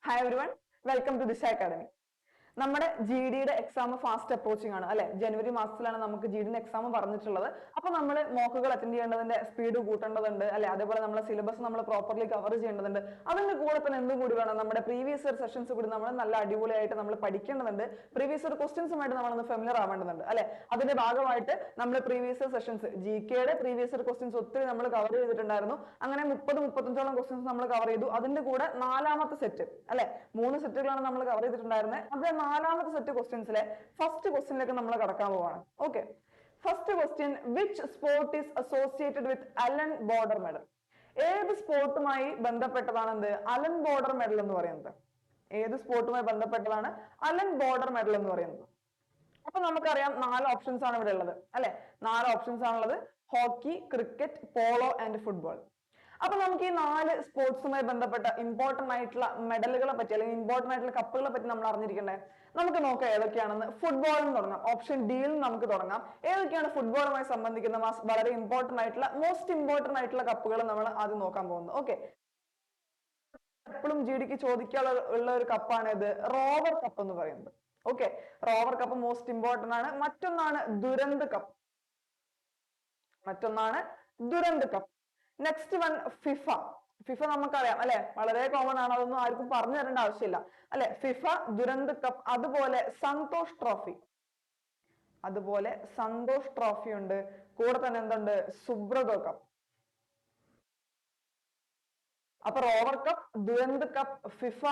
Hi everyone, welcome to Disha Academy. നമ്മുടെ G ഡിയുടെ exam fast approaching ആണ് അല്ലെ. ജനുവരി മാസത്തിലാണ് നമുക്ക് ജി ഡിന്റെ എക്സാം പറഞ്ഞിട്ടുള്ളത്. അപ്പൊ നമ്മൾ മോക്കുകൾ അറ്റൻഡ് ചെയ്യേണ്ടതിന്റെ സ്പീഡ് കൂട്ടേണ്ടതുണ്ട് അല്ലെ. അതേപോലെ നമ്മളെ സിലബസ് നമ്മൾ പ്രോപ്പർലി കവർ ചെയ്യേണ്ടതുണ്ട്. അതിന്റെ കൂടെ തന്നെ എന്തും കൂടി വേണം, നമ്മുടെ പ്രീവിയസ് ഇയർ സെഷൻസ് കൂടി നമ്മൾ നല്ല അടിപൊളിയായിട്ട് നമ്മൾ പഠിക്കേണ്ടതുണ്ട്. പ്രീവിയസ് ഇയർ ക്വസ്റ്റ്യൻസുമായിട്ട് നമ്മളൊന്ന് ഫെമിലിയർ ആവേണ്ടതുണ്ട് അല്ലെ. അതിന്റെ ഭാഗമായിട്ട് നമ്മൾ പ്രീവിയസ് ഇയർ സെഷൻസ് ജി കെയുടെ പ്രീവിയസ് ഇയർ ക്വസ്റ്റ്യൻസ് ഒത്തിരി നമ്മൾ കവർ ചെയ്തിട്ടുണ്ടായിരുന്നു. അങ്ങനെ 30-35 ക്വസ്റ്റ്യൻസ് നമ്മൾ കവർ ചെയ്തു. അതിന്റെ കൂടെ നാലാമത്തെ സെറ്റ് അല്ലെ, 3 സെറ്റുകളാണ് നമ്മൾ കവർ ചെയ്തിട്ടുണ്ടായിരുന്നത്. അത് നാലാമത്തെ സെറ്റ് ക്വസ്റ്റ്യൻസിലെ ഫസ്റ്റ് ക്വസ്റ്റ്യനിലേക്ക് നമ്മൾ കടക്കാൻ പോവാണ്. Okay, first question, which sport is associated with Alan Border medal? ഏത് സ്പോർട്ടുമായി ബന്ധപ്പെട്ടതാണ് എന്ത് അലൻ ബോർഡർ മെഡൽ എന്ന് പറയുന്നത്? ഏത് സ്പോർട്ടുമായി ബന്ധപ്പെട്ടതാണ് അലൻ ബോർഡർ മെഡൽ എന്ന് പറയുന്നത്? അപ്പൊ നമുക്കറിയാം 4 ഓപ്ഷൻസ് ആണ് ഇവിടെ ഉള്ളത് അല്ലെ. 4 ഓപ്ഷൻസ് ആണുള്ളത്: hockey, cricket, polo and football. അപ്പൊ നമുക്ക് ഈ 4 സ്പോർട്സുമായി ബന്ധപ്പെട്ട ഇമ്പോർട്ടന്റ് ആയിട്ടുള്ള മെഡലുകളെ പറ്റി അല്ലെങ്കിൽ ഇമ്പോർട്ടന്റ് ആയിട്ടുള്ള കപ്പുകളെ പറ്റി നമ്മൾ അറിഞ്ഞിരിക്കണ്ടേ? നമുക്ക് നോക്കാം ഏതൊക്കെയാണെന്ന്. ഫുട്ബോളിൽ നിന്ന് തുടങ്ങാം. ഓപ്ഷൻ ഡിയിൽ നമുക്ക് തുടങ്ങാം. ഏതൊക്കെയാണ് ഫുട്ബോളുമായി സംബന്ധിക്കുന്ന വളരെ ഇമ്പോർട്ടന്റ് ആയിട്ടുള്ള മോസ്റ്റ് ഇമ്പോർട്ടന്റ് ആയിട്ടുള്ള കപ്പുകൾ നമ്മൾ ആദ്യം നോക്കാൻ പോകുന്നത്. ഓക്കെ, എപ്പോഴും ജി ഡിക്ക് ചോദിക്കാനുള്ള ഒരു കപ്പാണ് ഇത് റോവർ കപ്പ് എന്ന് പറയുന്നത്. Okay, Rover cup most important ആണ്. മറ്റൊന്നാണ് Durand cup. Next one FIFA. FIFA നമുക്കറിയാം അല്ലെ, വളരെ കോമൺ ആണ്, അതൊന്നും ആർക്കും പറഞ്ഞു തരേണ്ട ആവശ്യമില്ല അല്ലെ. ഫിഫ, ദുരന്ത് കപ്പ്, അതുപോലെ സന്തോഷ് ട്രോഫി ഉണ്ട്. കൂടെ തന്നെ എന്തുണ്ട്? സുബ്രതോ കപ്പ്. അപ്പൊ Rover cup, Durand cup, FIFA,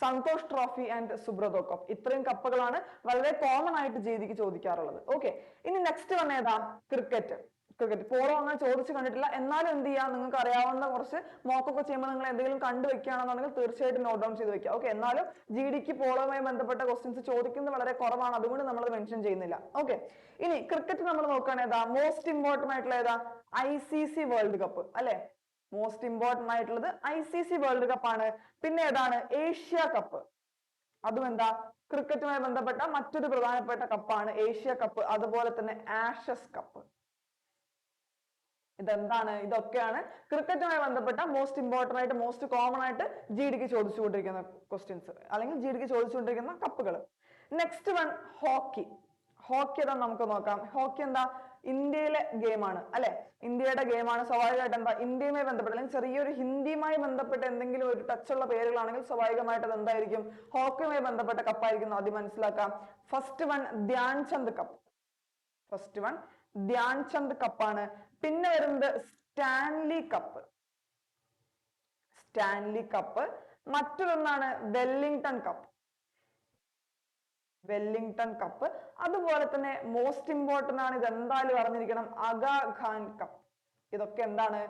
Santosh trophy and Subroto cup, ഇത്രയും കപ്പുകളാണ് വളരെ കോമൺ ആയിട്ട് ജി.ഡിക്ക് ചോദിക്കാറുള്ളത്. ഓക്കെ, ഇനി നെക്സ്റ്റ് വൺ ഏതാ? ക്രിക്കറ്റ്. പോളോ അങ്ങനെ ചോദിച്ചു കണ്ടിട്ടില്ല, എന്നാലും എന്ത് ചെയ്യാം, നിങ്ങൾക്ക് അറിയാവുന്ന കുറച്ച് മോക്കൊക്കെ ചെയ്യുമ്പോൾ നിങ്ങൾ എന്തെങ്കിലും കണ്ടുവെക്കുകയാണെന്നുണ്ടെങ്കിൽ തീർച്ചയായിട്ടും നോട്ട് ഡൗൺ ചെയ്ത് വെക്കുക. ഓക്കെ, എന്നാലും ജി ഡിക്ക് പോളോയുമായി ബന്ധപ്പെട്ട ക്വസ്റ്റ്യൻസ് ചോദിക്കുന്നത് വളരെ കുറവാണ്, അതുകൊണ്ട് നമ്മൾ മെൻഷൻ ചെയ്യുന്നില്ല. ഓക്കെ, ഇനി ക്രിക്കറ്റ് നമ്മൾ നോക്കുകയാണെങ്കിൽ ഏതാ മോസ്റ്റ് ഇമ്പോർട്ടന്റ് ആയിട്ടുള്ള ഏതാ? ICC വേൾഡ് കപ്പ് അല്ലെ. മോസ്റ്റ് ഇമ്പോർട്ടന്റ് ആയിട്ടുള്ളത് ICC വേൾഡ് കപ്പ് ആണ്. പിന്നെ ഏതാണ്? Asia cup. അതും എന്താ? ക്രിക്കറ്റുമായി ബന്ധപ്പെട്ട മറ്റൊരു പ്രധാനപ്പെട്ട കപ്പാണ് ഏഷ്യ കപ്പ്. അതുപോലെ തന്നെ ആഷസ് കപ്പ്. ഇതെന്താണ്? ഇതൊക്കെയാണ് ക്രിക്കറ്റുമായി ബന്ധപ്പെട്ട മോസ്റ്റ് ഇമ്പോർട്ടന്റ് ആയിട്ട് മോസ്റ്റ് കോമൺ ആയിട്ട് ജി ഡിക്ക് ചോദിച്ചുകൊണ്ടിരിക്കുന്ന ക്വസ്റ്റ്യൻസ് അല്ലെങ്കിൽ ജി ഡിക്ക് ചോദിച്ചുകൊണ്ടിരിക്കുന്ന കപ്പുകൾ. Next one hockey. ഹോക്കി ഏതാ നമുക്ക് നോക്കാം. ഹോക്കി എന്താ? ഇന്ത്യയിലെ ഗെയിമാണ് അല്ലെ. ഇന്ത്യയുടെ ഗെയിമാണ്. സ്വാഭാവികമായിട്ട് എന്താ ഇന്ത്യയുമായി ബന്ധപ്പെട്ട അല്ലെങ്കിൽ ചെറിയൊരു ഹിന്ദിയുമായി ബന്ധപ്പെട്ട എന്തെങ്കിലും ഒരു ടച്ചുള്ള പേരുകളാണെങ്കിൽ സ്വാഭാവികമായിട്ട് അത് എന്തായിരിക്കും? ഹോക്കിയുമായി ബന്ധപ്പെട്ട കപ്പായിരിക്കും. ആദ്യം മനസ്സിലാക്കാം. ഫസ്റ്റ് വൺ ധ്യാൻചന്ദ് കപ്പാണ്. പിന്നെ വരുന്നത് സ്റ്റാൻലി കപ്പ്. മറ്റൊന്നാണ് വെല്ലിംഗ്ടൺ കപ്പ്. അതുപോലെ തന്നെ മോസ്റ്റ് ഇമ്പോർട്ടന്റ് ആണ്, ഇത് എന്തായാലും അറിഞ്ഞിരിക്കണം, അഗാ ഖാൻ കപ്പ്. ഇതൊക്കെ എന്താണ്?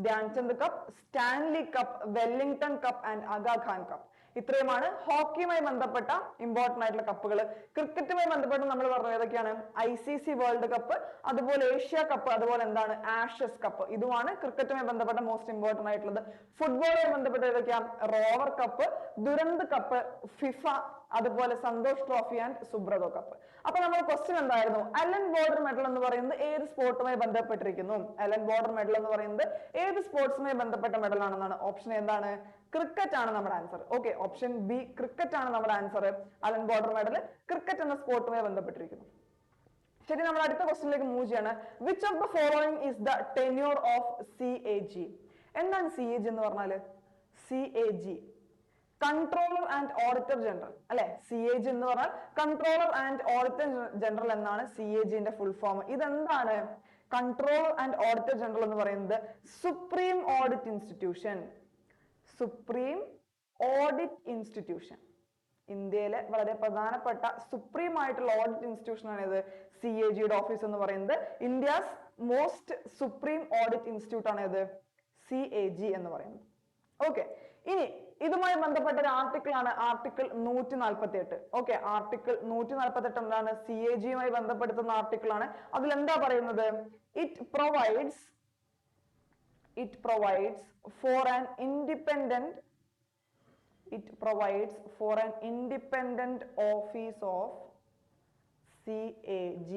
Dhyanchand cup, Stanley cup, Wellington cup and Aga Khan cup. ഇത്രയുമാണ് ഹോക്കിയുമായി ബന്ധപ്പെട്ട ഇമ്പോർട്ടന്റ് ആയിട്ടുള്ള കപ്പുകൾ. ക്രിക്കറ്റുമായി ബന്ധപ്പെട്ട് നമ്മൾ പറഞ്ഞത് ഏതൊക്കെയാണ്? ICC വേൾഡ് കപ്പ്, അതുപോലെ ഏഷ്യ കപ്പ്, അതുപോലെ എന്താണ്? Ashes cup. ഇതുമാണ് ക്രിക്കറ്റുമായി ബന്ധപ്പെട്ട മോസ്റ്റ് ഇമ്പോർട്ടന്റ് ആയിട്ടുള്ളത്. ഫുട്ബോളുമായി ബന്ധപ്പെട്ട് ഏതൊക്കെയാണ്? Rover cup, Durand cup, FIFA, അതുപോലെ Santosh trophy and Subroto cup. അപ്പൊ നമ്മുടെ ക്വസ്റ്റ്യൻ എന്തായിരുന്നു? അലൻ ബോർഡർ മെഡൽ എന്ന് പറയുന്നത് ഏത് സ്പോർട്ടുമായി ബന്ധപ്പെട്ടിരിക്കുന്നു? അലൻ ബോർഡർ മെഡൽ എന്ന് പറയുന്നത് ഏത് സ്പോർട്സുമായി ബന്ധപ്പെട്ട മെഡൽ ആണെന്നാണ്. ഓപ്ഷൻ എന്താണ്? ക്രിക്കറ്റ് ആണ് നമ്മുടെ answer. Okay, option B cricket ആണ് നമ്മുടെ answer. Alan Border medal cricket എന്ന സ്പോർട്ടുമായി ബന്ധപ്പെട്ടിരിക്കുന്നു. ശരി, നമ്മൾ അടുത്ത ക്വസ്റ്റ്യനിലേക്ക് മൂവ് ചെയ്യാണ്. Which of the following is the tenure of CAG? എന്താണ് CAG എന്ന് പറഞ്ഞാല്? CAG controller and auditor general അല്ലെ. CAG എന്ന് പറഞ്ഞാൽ കൺട്രോളർ ആൻഡ് ഓഡിറ്റർ ജനറൽ എന്നാണ് CAG ന്റെ ഫുൾ ഫോം. ഇതെന്താണ്? കൺട്രോളർ ആൻഡ് ഓഡിറ്റർ ജനറൽ എന്ന് പറയുന്നത് സുപ്രീം ഓഡിറ്റ് ഇൻസ്റ്റിറ്റ്യൂഷൻ. ഇന്ത്യയിലെ വളരെ പ്രധാനപ്പെട്ട സുപ്രീം ആയിട്ടുള്ള ഓഡിറ്റ് ഇൻസ്റ്റിറ്റ്യൂഷൻ ആണ് ഇത് CAG യുടെ ഓഫീസ് എന്ന് പറയുന്നത്. India's most supreme audit institute ആണ് ഇത് CAG എന്ന് പറയുന്നത്. ഓക്കെ, ഇനി ഇതുമായി ബന്ധപ്പെട്ട ഒരു ആർട്ടിക്കിൾ ആണ് ആർട്ടിക്കിൾ 148. ഓക്കെ, ആർട്ടിക്കിൾ 148 എന്താണ്? CAG യുമായി ബന്ധപ്പെടുത്തുന്ന ആർട്ടിക്കിൾ ആണ്. അതിൽ എന്താ പറയുന്നത്? It provides for an independent office of CAG.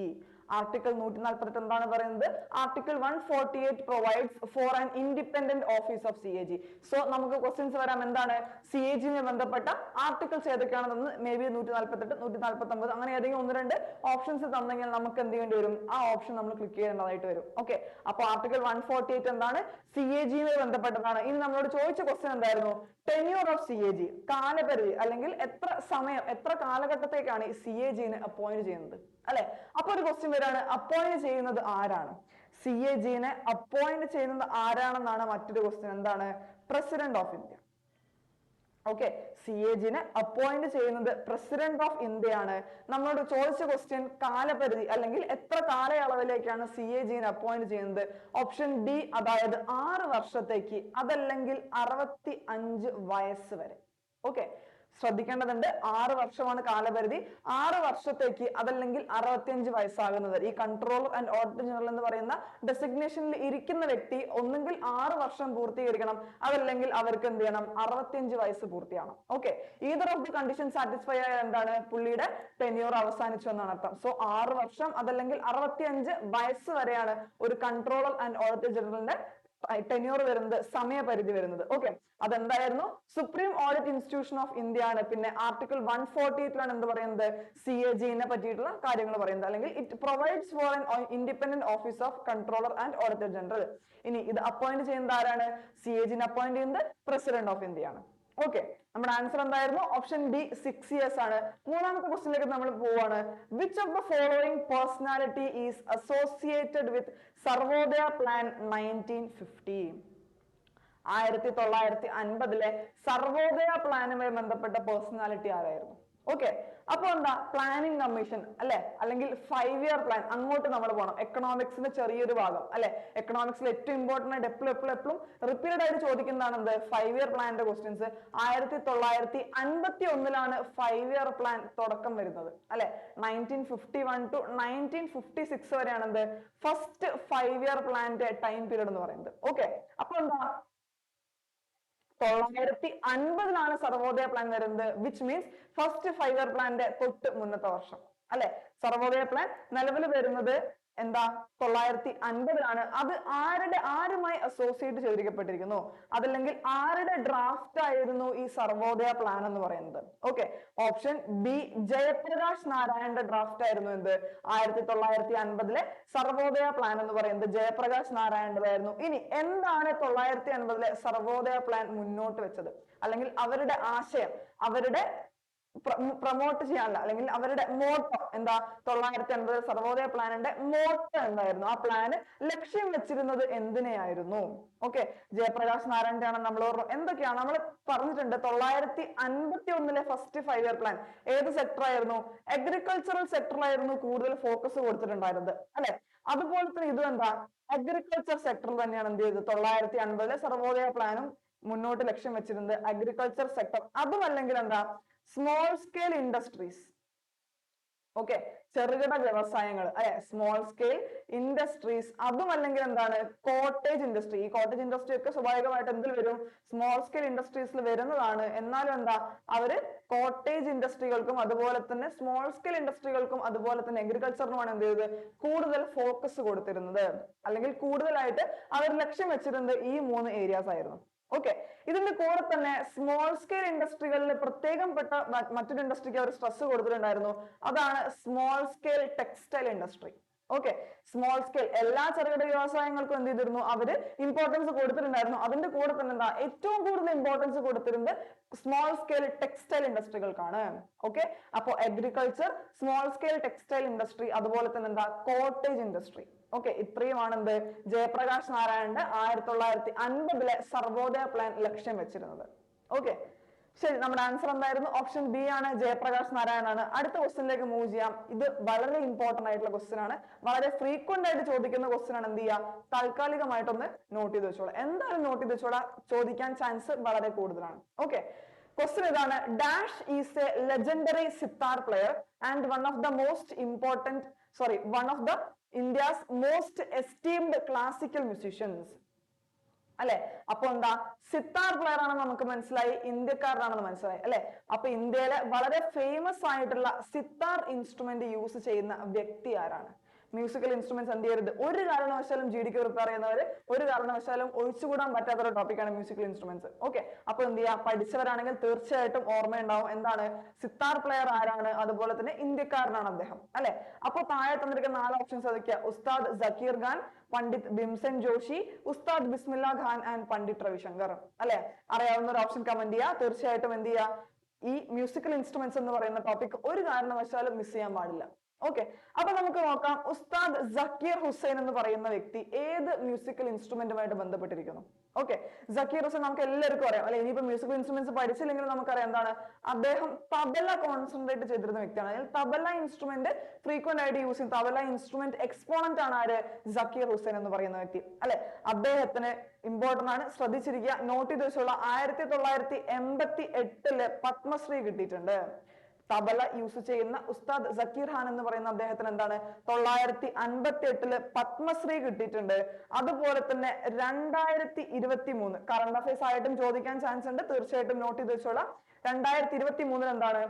Article 148 എന്താണ് പറയുന്നത്? Article 148 provides for an independent office of CAG. So നമുക്ക് ക്വസ്റ്റ്യൻസ് വരാം, എന്താണ് CAG ബന്ധപ്പെട്ട ആർട്ടിക്കിൾസ് ഏതൊക്കെയാണെന്ന് മേ ബി 148, 149 അങ്ങനെ ഏതെങ്കിലും ഒന്ന് രണ്ട് ഓപ്ഷൻസ് തന്നെങ്കിൽ നമുക്ക് എന്ത് ചെയ്യേണ്ടി വരും? ആ ഓപ്ഷൻ നമ്മൾ ക്ലിക്ക് ചെയ്യേണ്ടതായിട്ട് വരും. ഓക്കെ, അപ്പൊ ആർട്ടിക്കിൾ 148 എന്താണ്? CAG ബന്ധപ്പെട്ടതാണ്. ഇനി നമ്മളോട് ചോദിച്ച ക്വസ്റ്റ്യൻ എന്തായിരുന്നു? ടെന്യൂർ ഓഫ് CAG, കാലപരിധി അല്ലെങ്കിൽ എത്ര സമയം, എത്ര കാലഘട്ടത്തേക്കാണ് ഈ CAG അപ്പോയിന്റ് ചെയ്യുന്നത് അല്ലെ? അപ്പൊ ഒരു ക്വസ്റ്റ്യൻ വരാണ്, അപ്പോയിന്റ് ചെയ്യുന്നത് ആരാണ്? CAG അപ്പോയിന്റ് ചെയ്യുന്നത് ആരാണെന്നാണ് മറ്റൊരു ക്വസ്റ്റ്യൻ. എന്താണ്? President of India. Okay, CAG appoint ചെയ്യുന്നത് പ്രസിഡന്റ് ഓഫ് ഇന്ത്യ ആണ്. നമ്മളോട് ചോദിച്ച ക്വസ്റ്റ്യൻ കാലപരിധി അല്ലെങ്കിൽ എത്ര കാലയളവിലേക്കാണ് CAG അപ്പോയിന്റ് ചെയ്യുന്നത്? ഓപ്ഷൻ ഡി, അതായത് 6 വർഷത്തേക്ക്, അതല്ലെങ്കിൽ 65 വയസ്സ് വരെ. ഓക്കെ, ശ്രദ്ധിക്കേണ്ടതുണ്ട്, 6 വർഷമാണ് കാലപരിധി, 6 വർഷത്തേക്ക്, അതല്ലെങ്കിൽ 65 വയസ്സാകുന്നത്. ഈ കൺട്രോളർ ആൻഡ് ഓഡിറ്റർ ജനറൽ എന്ന് പറയുന്ന ഡെസിഗ്നേഷനിൽ ഇരിക്കുന്ന വ്യക്തി ഒന്നെങ്കിൽ 6 വർഷം പൂർത്തീകരിക്കണം, അതല്ലെങ്കിൽ അവർക്ക് എന്ത് ചെയ്യണം? 65 വയസ്സ് പൂർത്തിയാണം. Okay, either of the condition satisfy ആയ എന്താണ്? പുള്ളിയുടെ ടെന്യൂർ അവസാനിച്ചു എന്നാണ് അർത്ഥം. സോ 6 വർഷം അതല്ലെങ്കിൽ 65 വയസ്സ് വരെയാണ് ഒരു കൺട്രോളർ ആൻഡ് ഓഡിറ്റർ ജനറലിന്റെ ടെന്യൂർ വരുന്നത്, സമയപരിധി വരുന്നത്. ഓക്കെ, അതെന്തായിരുന്നു? Supreme audit institution of India ആണ്. പിന്നെ ആർട്ടിക്കിൾ 148 എന്ത് പറയുന്നത്? CAG പറ്റിയിട്ടുള്ള കാര്യങ്ങൾ പറയുന്നത്, അല്ലെങ്കിൽ it provides for an independent office of controller and auditor general. ഇനി ഇത് അപ്പോയിന്റ് ചെയ്യുന്നത് ആരാണ്? CAG അപ്പോയിന്റ് ചെയ്യുന്നത് പ്രസിഡന്റ് ഓഫ് ഇന്ത്യ ആണ്. ഓക്കെ, നമ്മുടെ ആൻസർ എന്തായിരുന്നു? ഓപ്ഷൻ ഡി 6 years ആണ്. മൂന്നാമത്തെ ക്വസ്റ്റ്യനിലേക്ക് നമ്മൾ പോവാണ്. Which of the following personality is associated with Sarvodaya plan 1950? 1950 Sarvodaya പ്ലാനുമായി ബന്ധപ്പെട്ട പേഴ്സണാലിറ്റി ആരായിരുന്നു? ഓക്കെ, അപ്പൊ എന്താ? പ്ലാനിംഗ് കമ്മീഷൻ അല്ലെ, അല്ലെങ്കിൽ 5-year പ്ലാൻ, അങ്ങോട്ട് നമ്മൾ പോകണം. എക്കണോമിക്സിന്റെ ചെറിയൊരു ഭാഗം അല്ലെ, എക്കണോമിക്സിൽ ഏറ്റവും ഇമ്പോർട്ടന്റ് ആയിട്ട് എപ്പോഴും റിപ്പീറ്റഡ് ആയിട്ട് ചോദിക്കുന്നതാണ് എന്ത്? 5-year പ്ലാനിന്റെ questions. 1951 5-year പ്ലാൻ തുടക്കം വരുന്നത് അല്ലെ. 1951 to 1956 വരെയാണ് എന്ത്? ഫസ്റ്റ് 5-year പ്ലാന്റെ ടൈം പീരീഡ് എന്ന് പറയുന്നത്. ഓക്കെ, അപ്പൊ എന്താ? 1950 സർവോദയ പ്ലാൻ വരുന്നത്, വിച്ച് മീൻസ് ഫസ്റ്റ് 5-year പ്ലാന്റെ തൊട്ട് മുന്നത്തെ വർഷം അല്ലെ. സർവോദയ പ്ലാൻ നിലവിൽ വരുന്നത് എന്താ? 1950 അത് ആരുമായി അസോസിയേറ്റ് ചെയ്തിരിക്കപ്പെട്ടിരിക്കുന്നു, അതല്ലെങ്കിൽ ആരുടെ ഡ്രാഫ്റ്റ് ആയിരുന്നു ഈ സർവോദയ പ്ലാൻ എന്ന് പറയുന്നത്? ഓക്കെ, ഓപ്ഷൻ ബി ജയപ്രകാശ് നാരായണന്റെ ഡ്രാഫ്റ്റ് ആയിരുന്നു എന്ത്? 1950 സർവോദയ പ്ലാൻ എന്ന് പറയുന്നത് ജയപ്രകാശ് നാരായണന്റേതായിരുന്നു. ഇനി എന്താണ് 1950 സർവോദയ പ്ലാൻ മുന്നോട്ട് വെച്ചത്, അല്ലെങ്കിൽ അവരുടെ ആശയം, അവരുടെ പ്രൊമോട്ട് ചെയ്യാനുള്ള, അല്ലെങ്കിൽ അവരുടെ മോട്ടോ എന്താ? 1950 സർവോദയ പ്ലാനിന്റെ മോട്ടോ എന്തായിരുന്നു? ആ പ്ലാന് ലക്ഷ്യം വെച്ചിരുന്നത് എന്തിനെയായിരുന്നു? ഓക്കെ, ജയപ്രകാശ് നാരായണന്റെ ആണ്. നമ്മൾ എന്തൊക്കെയാണ് നമ്മൾ പറഞ്ഞിട്ടുണ്ട്? 1951 ഫസ്റ്റ് 5-year പ്ലാൻ ഏത് സെക്ടർ ആയിരുന്നു? അഗ്രികൾച്ചറൽ സെക്ടറിലായിരുന്നു കൂടുതൽ ഫോക്കസ് കൊടുത്തിട്ടുണ്ടായിരുന്നത് അല്ലെ. അതുപോലെ തന്നെ ഇതും എന്താ? അഗ്രികൾച്ചർ സെക്ടറിൽ തന്നെയാണ് എന്ത് ചെയ്തത്? 1950 സർവോദയ പ്ലാനും മുന്നോട്ട് ലക്ഷ്യം വെച്ചിരുന്നത് അഗ്രികൾച്ചർ സെക്ടർ. അതുമല്ലെങ്കിൽ എന്താ? Small scale industries. ഓക്കെ, ചെറുകിട വ്യവസായങ്ങൾ അല്ലെ, സ്മോൾ സ്കെയിൽ ഇൻഡസ്ട്രീസ്. അതുമല്ലെങ്കിൽ എന്താണ്? Cottage industry. ഈ കോട്ടേജ് ഇൻഡസ്ട്രി ഒക്കെ സ്വാഭാവികമായിട്ട് എന്തിൽ വരും? സ്മോൾ സ്കെയിൽ ഇൻഡസ്ട്രീസിൽ വരുന്നതാണ്. എന്നാലും എന്താ? അവര് കോട്ടേജ് ഇൻഡസ്ട്രികൾക്കും അതുപോലെ തന്നെ സ്മോൾ സ്കെയിൽ ഇൻഡസ്ട്രികൾക്കും അതുപോലെ തന്നെ അഗ്രികൾച്ചറിനുമാണ് എന്ത് ചെയ്തത്? കൂടുതൽ ഫോക്കസ് കൊടുത്തിരുന്നത്, അല്ലെങ്കിൽ കൂടുതലായിട്ട് അവർ ലക്ഷ്യം വെച്ചിരുന്നത് ഈ 3 ഏരിയാസ് ആയിരുന്നു. ഓക്കെ, ഇതിന്റെ കൂടെ തന്നെ സ്മോൾ സ്കെയിൽ ഇൻഡസ്ട്രികളിൽ പ്രത്യേകംപ്പെട്ട മറ്റൊരു ഇൻഡസ്ട്രിക്ക് അവർ സ്ട്രെസ് കൊടുത്തിട്ടുണ്ടായിരുന്നു. അതാണ് small scale textile industry. Okay, small scale എല്ലാ ചെറുകിട വ്യവസായങ്ങൾക്കും എന്ത് ചെയ്തിരുന്നു? അവര് ഇമ്പോർട്ടൻസ് കൊടുത്തിട്ടുണ്ടായിരുന്നു. അതിന്റെ കൂടെ തന്നെ എന്താ? ഏറ്റവും കൂടുതൽ ഇമ്പോർട്ടൻസ് കൊടുത്തിരുന്നത് സ്മോൾ സ്കെയിൽ ടെക്സ്റ്റൈൽ ഇൻഡസ്ട്രികൾക്കാണ്. ഓക്കെ, അപ്പോ agriculture, small scale textile industry, അതുപോലെ തന്നെ എന്താ? Cottage industry. ഓക്കെ, ഇത്രയുമാണ് എന്ത്? ജയപ്രകാശ് നാരായണന്റെ 1950 സർവോദയ പ്ലാൻ ലക്ഷ്യം വെച്ചിരുന്നത്. ഓക്കെ, ശരി, നമ്മുടെ ആൻസർ എന്തായിരുന്നു? ഓപ്ഷൻ ബി ആണ്, ജയപ്രകാശ് നാരായൺ ആണ്. അടുത്ത ക്വസ്റ്റ്യനിലേക്ക് മൂവ് ചെയ്യാം. ഇത് വളരെ ഇമ്പോർട്ടന്റ് ആയിട്ടുള്ള ക്വസ്റ്റ്യൻ ആണ്, വളരെ ഫ്രീക്വന്റ് ആയിട്ട് ചോദിക്കുന്ന ക്വസ്റ്റ്യൻ ആണ്. എന്ത് ചെയ്യാം? താൽക്കാലികമായിട്ടൊന്ന് നോട്ട് ചെയ്ത് വെച്ചോളാം. എന്തായാലും നോട്ട് ചെയ്ത് വെച്ചോളാം, ചോദിക്കാൻ ചാൻസ് വളരെ കൂടുതലാണ്. ഓക്കെ, ക്വസ്റ്റ്യൻ ഇതാണ്. Dash is A legendary sitar player and one of the India's most esteemed classical musicians. അല്ലെ, അപ്പൊ എന്താ? സിത്താർ പ്ലെയർ ആണെന്ന് നമുക്ക് മനസ്സിലായി, ഇന്ത്യക്കാരനാണെന്ന് മനസ്സിലായി അല്ലെ. അപ്പൊ ഇന്ത്യയിലെ വളരെ ഫേമസ് ആയിട്ടുള്ള സിത്താർ ഇൻസ്ട്രുമെന്റ് യൂസ് ചെയ്യുന്ന വ്യക്തി ആരാണ്? മ്യൂസിക്കൽ ഇൻസ്ട്രുമെന്റ്സ് എന്ത് ചെയ്യരുത്, ഒരു കാരണവശാലും ജി ഡിക്ക് പ്രിപ്പയർ ചെയ്യുന്നവര് ഒരു കാരണവശാലും ഒഴിച്ചുകൂടാൻ പറ്റാത്ത ഒരു ടോപ്പിക്കാണ് മ്യൂസിക്കൽ ഇൻസ്ട്രുമെന്റ്സ്. ഓക്കെ, അപ്പൊ എന്ത് ചെയ്യാ, പഠിച്ചവരാണെങ്കിൽ തീർച്ചയായിട്ടും ഓർമ്മയുണ്ടാവും എന്താണ് സിത്താർ പ്ലെയർ ആരാണ്, അതുപോലെ തന്നെ ഇന്ത്യക്കാരനാണ് അദ്ദേഹം അല്ലെ. അപ്പൊ താഴെ തന്നിരിക്കുന്ന 4 ഓപ്ഷൻസ് ഏതൊക്കെയാ? ഉസ്താദ് സക്കീർ ഖാൻ, പണ്ഡിറ്റ് ഭീംസെൻ ജോഷി, ഉസ്താദ് ബിസ്മില്ല ഖാൻ ആൻഡ് പണ്ഡിറ്റ് രവിശങ്കർ അല്ലെ. അറിയാവുന്ന ഒരു ഓപ്ഷൻ കമന്റ് ചെയ്യുക. തീർച്ചയായിട്ടും എന്ത് ചെയ്യുക, ഈ മ്യൂസിക്കൽ ഇൻസ്ട്രുമെന്റ്സ് എന്ന് പറയുന്ന ടോപ്പിക് ഒരു കാരണവശാലും മിസ് ചെയ്യാൻ പാടില്ല. ഓക്കെ, അപ്പൊ നമുക്ക് നോക്കാം ഉസ്താദ് സക്കീർ ഹുസൈൻ എന്ന് പറയുന്ന വ്യക്തി ഏത് മ്യൂസിക്കൽ ഇൻസ്ട്രുമെന്റുമായിട്ട് ബന്ധപ്പെട്ടിരിക്കുന്നു. ഓക്കെ, സക്കീർ ഹുസൈൻ നമുക്ക് എല്ലാവർക്കും അറിയാം അല്ലെ. ഇനിയിപ്പോ മ്യൂസിക്കൽ ഇൻസ്ട്രുമെന്റ്സ് പഠിച്ചില്ലെങ്കിൽ നമുക്കറിയാം എന്താണ്, അദ്ദേഹം തബല കോൺസെൻട്രേറ്റ് ചെയ്തിരുന്ന വ്യക്തിയാണ്. അതായത് തബല ഇൻസ്ട്രുമെന്റ് ഫ്രീക്വന്റ് ആയിട്ട് യൂസ് ചെയ്യും. തബല ഇൻസ്ട്രുമെന്റ് എക്സ്പോണന്റ് ആണ് ആര്? സക്കീർ ഹുസൈൻ എന്ന് പറയുന്ന വ്യക്തി അല്ലെ. അദ്ദേഹത്തിന് ഇമ്പോർട്ടന്റ് ആണ്, ശ്രദ്ധിച്ചിരിക്കുക, നോട്ട് ചെയ്ത് വെച്ചുള്ള 1988 പത്മശ്രീ കിട്ടിയിട്ടുണ്ട്. തബല യൂസ് ചെയ്യുന്ന ഉസ്താദ് സക്കീർ ഖാൻ എന്ന് പറയുന്ന അദ്ദേഹത്തിന് എന്താണ് 958 പത്മശ്രീ കിട്ടിയിട്ടുണ്ട്. അതുപോലെ തന്നെ 2023 കറണ്ട് അഫയേഴ്സ് ആയിട്ടും ചോദിക്കാൻ ചാൻസ് ഉണ്ട്, തീർച്ചയായിട്ടും നോട്ട് ചെയ്ത് വെച്ചോളാം. 2023 എന്താണ്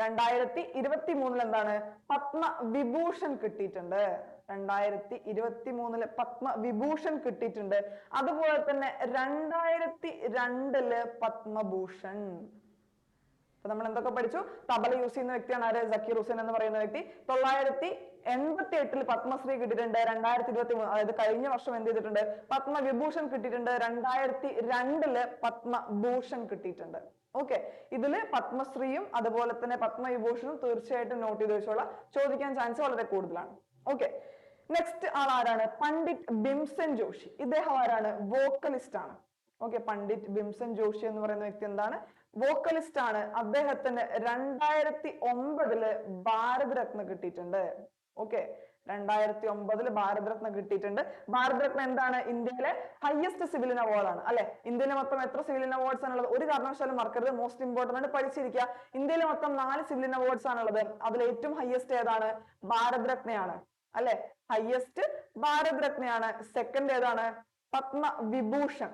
2023 എന്താണ് പത്മവിഭൂഷൺ കിട്ടിയിട്ടുണ്ട്. 2023 പത്മവിഭൂഷൺ കിട്ടിയിട്ടുണ്ട്. അതുപോലെ തന്നെ 2002 പത്മഭൂഷൺ. നമ്മൾ എന്തൊക്കെ പഠിച്ചു? തബല യൂസ് ചെയ്യുന്ന വ്യക്തിയാണ് ആര്? സക്കീർ ഹുസൈൻ എന്ന് പറയുന്ന വ്യക്തി. 988 പത്മശ്രീ കിട്ടിയിട്ടുണ്ട്. 2023 അതായത് കഴിഞ്ഞ വർഷം എന്ത് ചെയ്തിട്ടുണ്ട്? പത്മവിഭൂഷൺ കിട്ടിയിട്ടുണ്ട്. 2002 പത്മഭൂഷൺ കിട്ടിയിട്ടുണ്ട്. ഓക്കെ, ഇതില് പത്മശ്രീയും അതുപോലെ തന്നെ പത്മവിഭൂഷണും തീർച്ചയായിട്ടും നോട്ട് ചെയ്ത് വെച്ചോളാം, ചോദിക്കാൻ ചാൻസ് വളരെ കൂടുതലാണ്. ഓക്കെ, നെക്സ്റ്റ് ആൾ ആരാണ്? പണ്ഡിറ്റ് ഭീംസെൻ ജോഷി. ഇദ്ദേഹം ആരാണ്? വോക്കലിസ്റ്റ് ആണ്. ഓക്കെ, പണ്ഡിറ്റ് ഭീംസെൻ ജോഷി എന്ന് പറയുന്ന വ്യക്തി എന്താണ്? വോക്കലിസ്റ്റ് ആണ്. അദ്ദേഹത്തിന് 2009 ഭാരത് രത്ന കിട്ടിയിട്ടുണ്ട്. ഓക്കെ, 2009 ഭാരത് രത്ന കിട്ടിയിട്ടുണ്ട്. ഭാരത് രത്ന എന്താണ്? ഇന്ത്യയിലെ ഹയസ്റ്റ് സിവിലിയൻ അവാർഡ് ആണ് അല്ലെ. ഇന്ത്യയിലെ മൊത്തം എത്ര സിവിലിയൻ അവാർഡ്സ് ആണുള്ളത്? ഒരു കാരണവശാലും മറക്കരുത്, മോസ്റ്റ് ഇമ്പോർട്ടന്റ് ആണ്, പഠിച്ചിരിക്കുക. ഇന്ത്യയിലെ മൊത്തം 4 സിവിലിയൻ അവാർഡ്സ് ആണുള്ളത്. അതിൽ ഏറ്റവും ഹയസ്റ്റ് ഏതാണ്? ഭാരത് രത്നയാണ് അല്ലെ. ഹയസ്റ്റ് ഭാരത് രത്നയാണ്. സെക്കൻഡ് ഏതാണ്? പത്മവിഭൂഷൺ.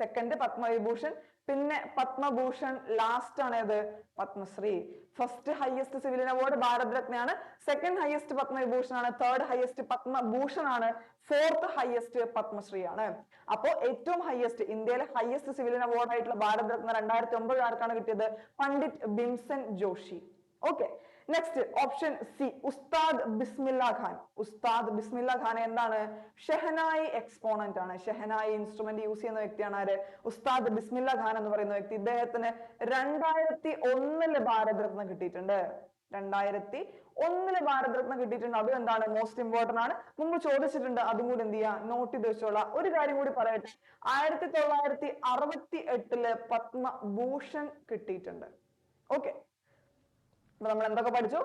സെക്കൻഡ് പത്മവിഭൂഷൺ, പിന്നെ പത്മഭൂഷൺ, ലാസ്റ്റ് ആണ് ഏത്? Padmashri. First highest civilian award Bharat രത്നയാണ്, second highest Padma Vibhushan ആണ്, തേർഡ് ഹയസ്റ്റ് പത്മഭൂഷൺ ആണ്, ഫോർത്ത് ഹയസ്റ്റ് പത്മശ്രീ ആണ്. അപ്പോ ഏറ്റവും ഹയസ്റ്റ് ഇന്ത്യയിലെ ഹയസ്റ്റ് സിവിലിയൻ അവാർഡ് ആയിട്ടുള്ള ഭാരത് രത്ന 2009 ആർക്കാണ് കിട്ടിയത്? Pandit Bhimsen Joshi. Okay, next option C Ustad Bismillah Khan. ഉസ്താദ് ബിസ്മില്ല ഖാൻ എന്താണ്? ഷെഹനായി എക്സ്പോണന്റ് ആണ്. ഷെഹനായി ഇൻസ്ട്രുമെന്റ് യൂസ് ചെയ്യുന്ന വ്യക്തിയാണ് ആര്? ഉസ്താദ് ബിസ്മില്ല ഖാൻ എന്ന് പറയുന്ന വ്യക്തി. ഇദ്ദേഹത്തിന് 2001 ഭാരത് രത്ന കിട്ടിയിട്ടുണ്ട്. 2001 ഭാരത് രത്ന കിട്ടിയിട്ടുണ്ട്. അതും എന്താണ്? മോസ്റ്റ് ഇമ്പോർട്ടന്റ് ആണ്, മുമ്പ് ചോദിച്ചിട്ടുണ്ട്, അതും കൂടി എന്ത് ചെയ്യാ, നോട്ട് ചെയ്ത് വെച്ചോളാം. ഒരു കാര്യം കൂടി പറയട്ടെ, 1968 പത്മഭൂഷൺ കിട്ടിയിട്ടുണ്ട്. ഓക്കെ, നമ്മൾ എന്തൊക്കെ പഠിച്ചു?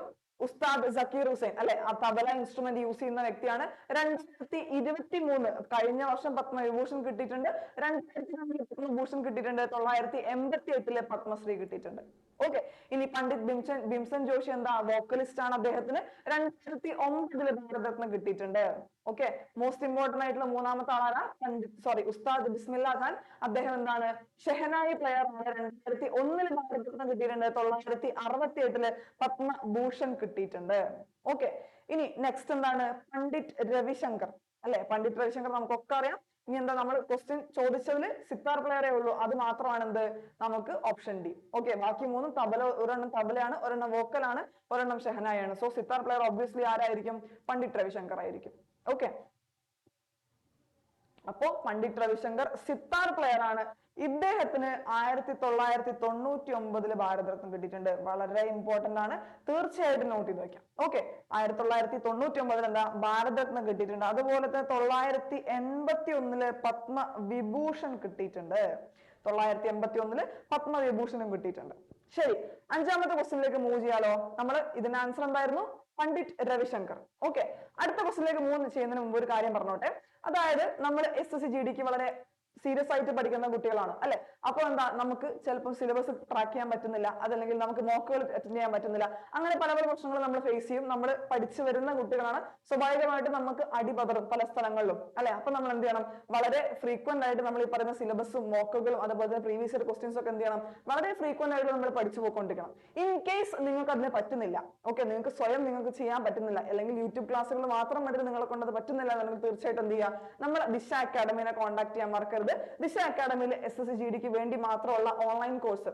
ഉസ്താദ് സക്കീർ ഹുസൈൻ അല്ലെ, ആ തബല ഇൻസ്ട്രുമെന്റ് യൂസ് ചെയ്യുന്ന വ്യക്തിയാണ്. 2023 കഴിഞ്ഞ വർഷം പത്മവിഭൂഷൺ കിട്ടിയിട്ടുണ്ട്. 2002 പത്മഭൂഷൺ കിട്ടിയിട്ടുണ്ട്. 988 പത്മശ്രീ കിട്ടിയിട്ടുണ്ട്. ഓക്കെ, ഇനി പണ്ഡിറ്റ് ഭീംസെൻ ജോഷി എന്താ? വോക്കലിസ്റ്റ് ആണ്. അദ്ദേഹത്തിന് 2009 ഭാരതരത്ന കിട്ടിയിട്ടുണ്ട്. ഓക്കെ, മോസ്റ്റ് ഇമ്പോർട്ടന്റ് ആയിട്ടുള്ള മൂന്നാമത്തെ ആളാണ് ഉസ്താദ് ബിസ്മില്ല ഖാൻ. അദ്ദേഹം എന്താണ്? ഷെഹനായി പ്ലെയർ ആണ്. 2001 ഭാരതരത്ന കിട്ടിയിട്ടുണ്ട്. 968 പത്മഭൂഷൺ കിട്ടിയിട്ടുണ്ട്. ഓക്കെ, ഇനി നെക്സ്റ്റ് എന്താണ്? പണ്ഡിറ്റ് രവിശങ്കർ അല്ലെ. പണ്ഡിറ്റ് രവിശങ്കർ നമുക്കൊക്കെ അറിയാം. ഇനി എന്താ, നമ്മൾ ക്വസ്റ്റ്യൻ ചോദിച്ചതിൽ സിത്താർ പ്ലെയറേ ഉള്ളൂ, അത് മാത്രമാണ് എന്ത് നമുക്ക് ഓപ്ഷൻ ഡി. ഓക്കെ, ബാക്കി മൂന്നും തബല, ഒരെണ്ണം തബലയാണ്, ഒരെണ്ണം വോക്കലാണ്, ഒരെണ്ണം ഷെഹനായാണ്. സോ സിത്താർ പ്ലെയർ ഒബ്വിയസ്ലി ആരായിരിക്കും? പണ്ഡിറ്റ് രവിശങ്കർ ആയിരിക്കും. ഓക്കെ, അപ്പോ പണ്ഡിറ്റ് രവിശങ്കർ സിത്താർ പ്ലെയർ ആണ്. ഇദ്ദേഹത്തിന് 1999 ഭാരതരത്ന കിട്ടിയിട്ടുണ്ട്. വളരെ ഇമ്പോർട്ടന്റ് ആണ്, തീർച്ചയായിട്ടും നോട്ട് ചെയ്ത് വെക്കാം. ഓക്കെ, 1999 എന്താ ഭാരതരത്ന കിട്ടിയിട്ടുണ്ട്. അതുപോലെ തന്നെ 981 പത്മവിഭൂഷൺ കിട്ടിയിട്ടുണ്ട്. 981 പത്മവിഭൂഷണും കിട്ടിയിട്ടുണ്ട്. ശരി, അഞ്ചാമത്തെ ക്വസ്റ്റ്യനിലേക്ക് മൂവ് ചെയ്യാലോ. നമ്മൾ ഇതിന്റെ ആൻസർ എന്തായിരുന്നു? പണ്ഡിറ്റ് രവിശങ്കർ. ഓക്കെ, അടുത്ത ക്വസ്റ്റ്യനിലേക്ക് മൂവ് ചെയ്യുന്നതിന് മുമ്പ് ഒരു കാര്യം പറഞ്ഞോട്ടെ. അതായത് നമ്മൾ SSC GD ക്ക് വളരെ സീരിയസ് ആയിട്ട് പഠിക്കുന്ന കുട്ടികളാണ് അല്ലെ. അപ്പൊ എന്താ നമുക്ക് ചിലപ്പോൾ സിലബസ് ട്രാക്ക് ചെയ്യാൻ പറ്റുന്നില്ല, അതല്ലെങ്കിൽ നമുക്ക് മോക്കുകൾ അറ്റൻഡ് ചെയ്യാൻ പറ്റുന്നില്ല, അങ്ങനെ പല പല പ്രശ്നങ്ങൾ നമ്മൾ ഫേസ് ചെയ്യും. നമ്മൾ പഠിച്ചു വരുന്ന കുട്ടികളാണ്, സ്വാഭാവികമായിട്ട് നമുക്ക് അടിപതറും പല സ്ഥലങ്ങളിലും അല്ലെ. അപ്പൊ നമ്മൾ എന്ത് ചെയ്യണം, വളരെ ഫ്രീക്വന്റ് ആയിട്ട് നമ്മൾ ഈ പറയുന്ന സിലബസും മോക്കുകളും അതുപോലെ തന്നെ പ്രീവിയസ് ഇയർ ക്വസ്റ്റ്യൻസ് ഒക്കെ എന്ത് ചെയ്യണം, വളരെ ഫ്രീക്വന്റ് ആയിട്ട് നമ്മൾ പഠിച്ചു പോയിക്കൊണ്ടിരിക്കണം. ഇൻ കേസ് നിങ്ങൾക്ക് അതിന് പറ്റുന്നില്ല, ഓക്കെ, നിങ്ങൾക്ക് സ്വയം നിങ്ങൾക്ക് ചെയ്യാൻ പറ്റുന്നില്ല, അല്ലെങ്കിൽ യൂട്യൂബ് ക്ലാസ്സുകൾ മാത്രം എടുത്ത് നിങ്ങളെ കൊണ്ടത് പറ്റുന്നില്ല എന്നുണ്ടെങ്കിൽ തീർച്ചയായിട്ടും എന്ത് ചെയ്യുക, നമ്മൾ ദിശ അക്കാഡമിനെ കോൺടാക്ട് ചെയ്യാൻ മറക്കരുത്. ദിശ അക്കാഡമിയിൽ SSC-GD വേണ്ടി മാത്രമുള്ള ഓൺലൈൻ കോഴ്സ്,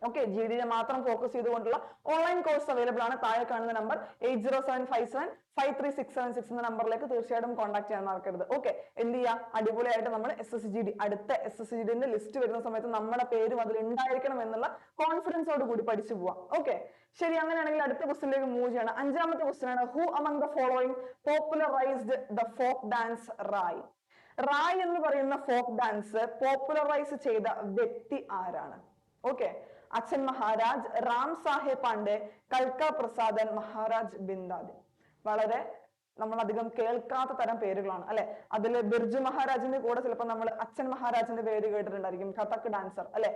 ഓക്കെ, GD മാത്രം ഫോക്കസ് ചെയ്തുകൊണ്ടുള്ള ഓൺലൈൻ കോഴ്സ് അവൈലബിൾ ആണ്. താഴെ കാണുന്ന നമ്പർ 8075753676 എന്ന നമ്പറിലേക്ക് തീർച്ചയായിട്ടും കോൺടാക്ട് ചെയ്യാൻ മറക്കരുത്. ഓക്കെ, എന്ത് ചെയ്യാം, അടിപൊളിയായിട്ട് നമ്മൾ SSC-GD അടുത്ത SSC-GD ലിസ്റ്റ് വരുന്ന സമയത്ത് നമ്മുടെ പേരും അതിൽ ഉണ്ടായിരിക്കണം എന്നുള്ള കോൺഫിഡൻസോട് കൂടി പഠിച്ചു പോവാം. ഓക്കെ, ശരി. അങ്ങനെയാണെങ്കിൽ അടുത്ത ക്വസ്റ്റിലേക്ക് മൂവ് ചെയ്യണം. 5ാമത്തെ ക്വസ്റ്റ്യൻ ആണ്, who among the following popularized the folk dance Rai? Rai എന്ന് പറയുന്ന ഫോക്ക് ഡാൻസ് പോപ്പുലറൈസ് ചെയ്ത വ്യക്തി ആരാണ്? ഓക്കെ, അച്ഛൻ മഹാരാജ്, റാം സാഹേബ് പാണ്ഡെ, കൽക്ക പ്രസാദൻ, മഹാരാജ് ബിന്ദാദി. വളരെ നമ്മൾ അധികം കേൾക്കാത്ത തരം പേരുകളാണ് അല്ലെ. അതിൽ ബിർജു മഹാരാജിന്റെ കൂടെ ചിലപ്പോൾ നമ്മൾ അച്ഛൻ മഹാരാജിന്റെ പേര് കേട്ടിട്ടുണ്ടായിരിക്കും, കഥക് ഡാൻസർ അല്ലെ.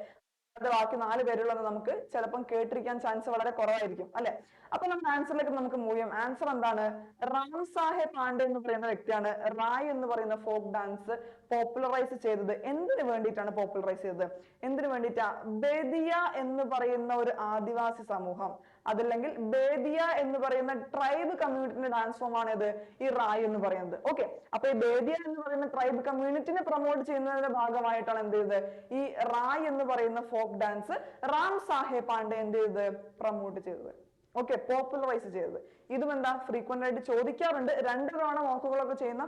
അത് ബാക്കി 4 പേരുള്ളത് നമുക്ക് ചിലപ്പം കേട്ടിരിക്കാൻ ചാൻസ് വളരെ കുറവായിരിക്കും അല്ലെ. അപ്പൊ നമ്മുടെ ആൻസറിലേക്ക് നമുക്ക് മൂവ് ചെയ്യാം. ആൻസർ എന്താണ്? റാം സാഹേബ് പാണ്ഡെ എന്ന് പറയുന്ന വ്യക്തിയാണ് റായ് എന്ന് പറയുന്ന ഫോക്ക് ഡാൻസ് പോപ്പുലറൈസ് ചെയ്തത്. എന്തിനു വേണ്ടിയിട്ടാണ് പോപ്പുലറൈസ് ചെയ്തത്? എന്തിനു വേണ്ടിയിട്ടാ? ബേദിയ എന്ന് പറയുന്ന ഒരു ആദിവാസി സമൂഹം, അതല്ലെങ്കിൽ ബേദിയ എന്ന് പറയുന്ന ട്രൈബ് കമ്മ്യൂണിറ്റിന്റെ ഡാൻസ് ഫോം ആണ് ഇത് ഈ റായ് എന്ന് പറയുന്നത്. ഓക്കെ, അപ്പൊ ഈ ബേദിയ എന്ന് പറയുന്ന ട്രൈബ് കമ്മ്യൂണിറ്റിനെ പ്രൊമോട്ട് ചെയ്യുന്നതിന്റെ ഭാഗമായിട്ടാണ് എന്ത് ചെയ്തത്, ഈ റായ് എന്ന് പറയുന്ന ഫോക്ക് ഡാൻസ് റാം സാഹേബ് പാണ്ഡെ എന്ത് ചെയ്തത്, പ്രൊമോട്ട് ചെയ്തത്. ഓക്കെ, പോപ്പുലറൈസ് ചെയ്തത്. ഇതും എന്താ ഫ്രീക്വന്റ് ആയിട്ട് ചോദിക്കാറുണ്ട്. 2 തവണ മോക്കുകളൊക്കെ ചെയ്യുന്ന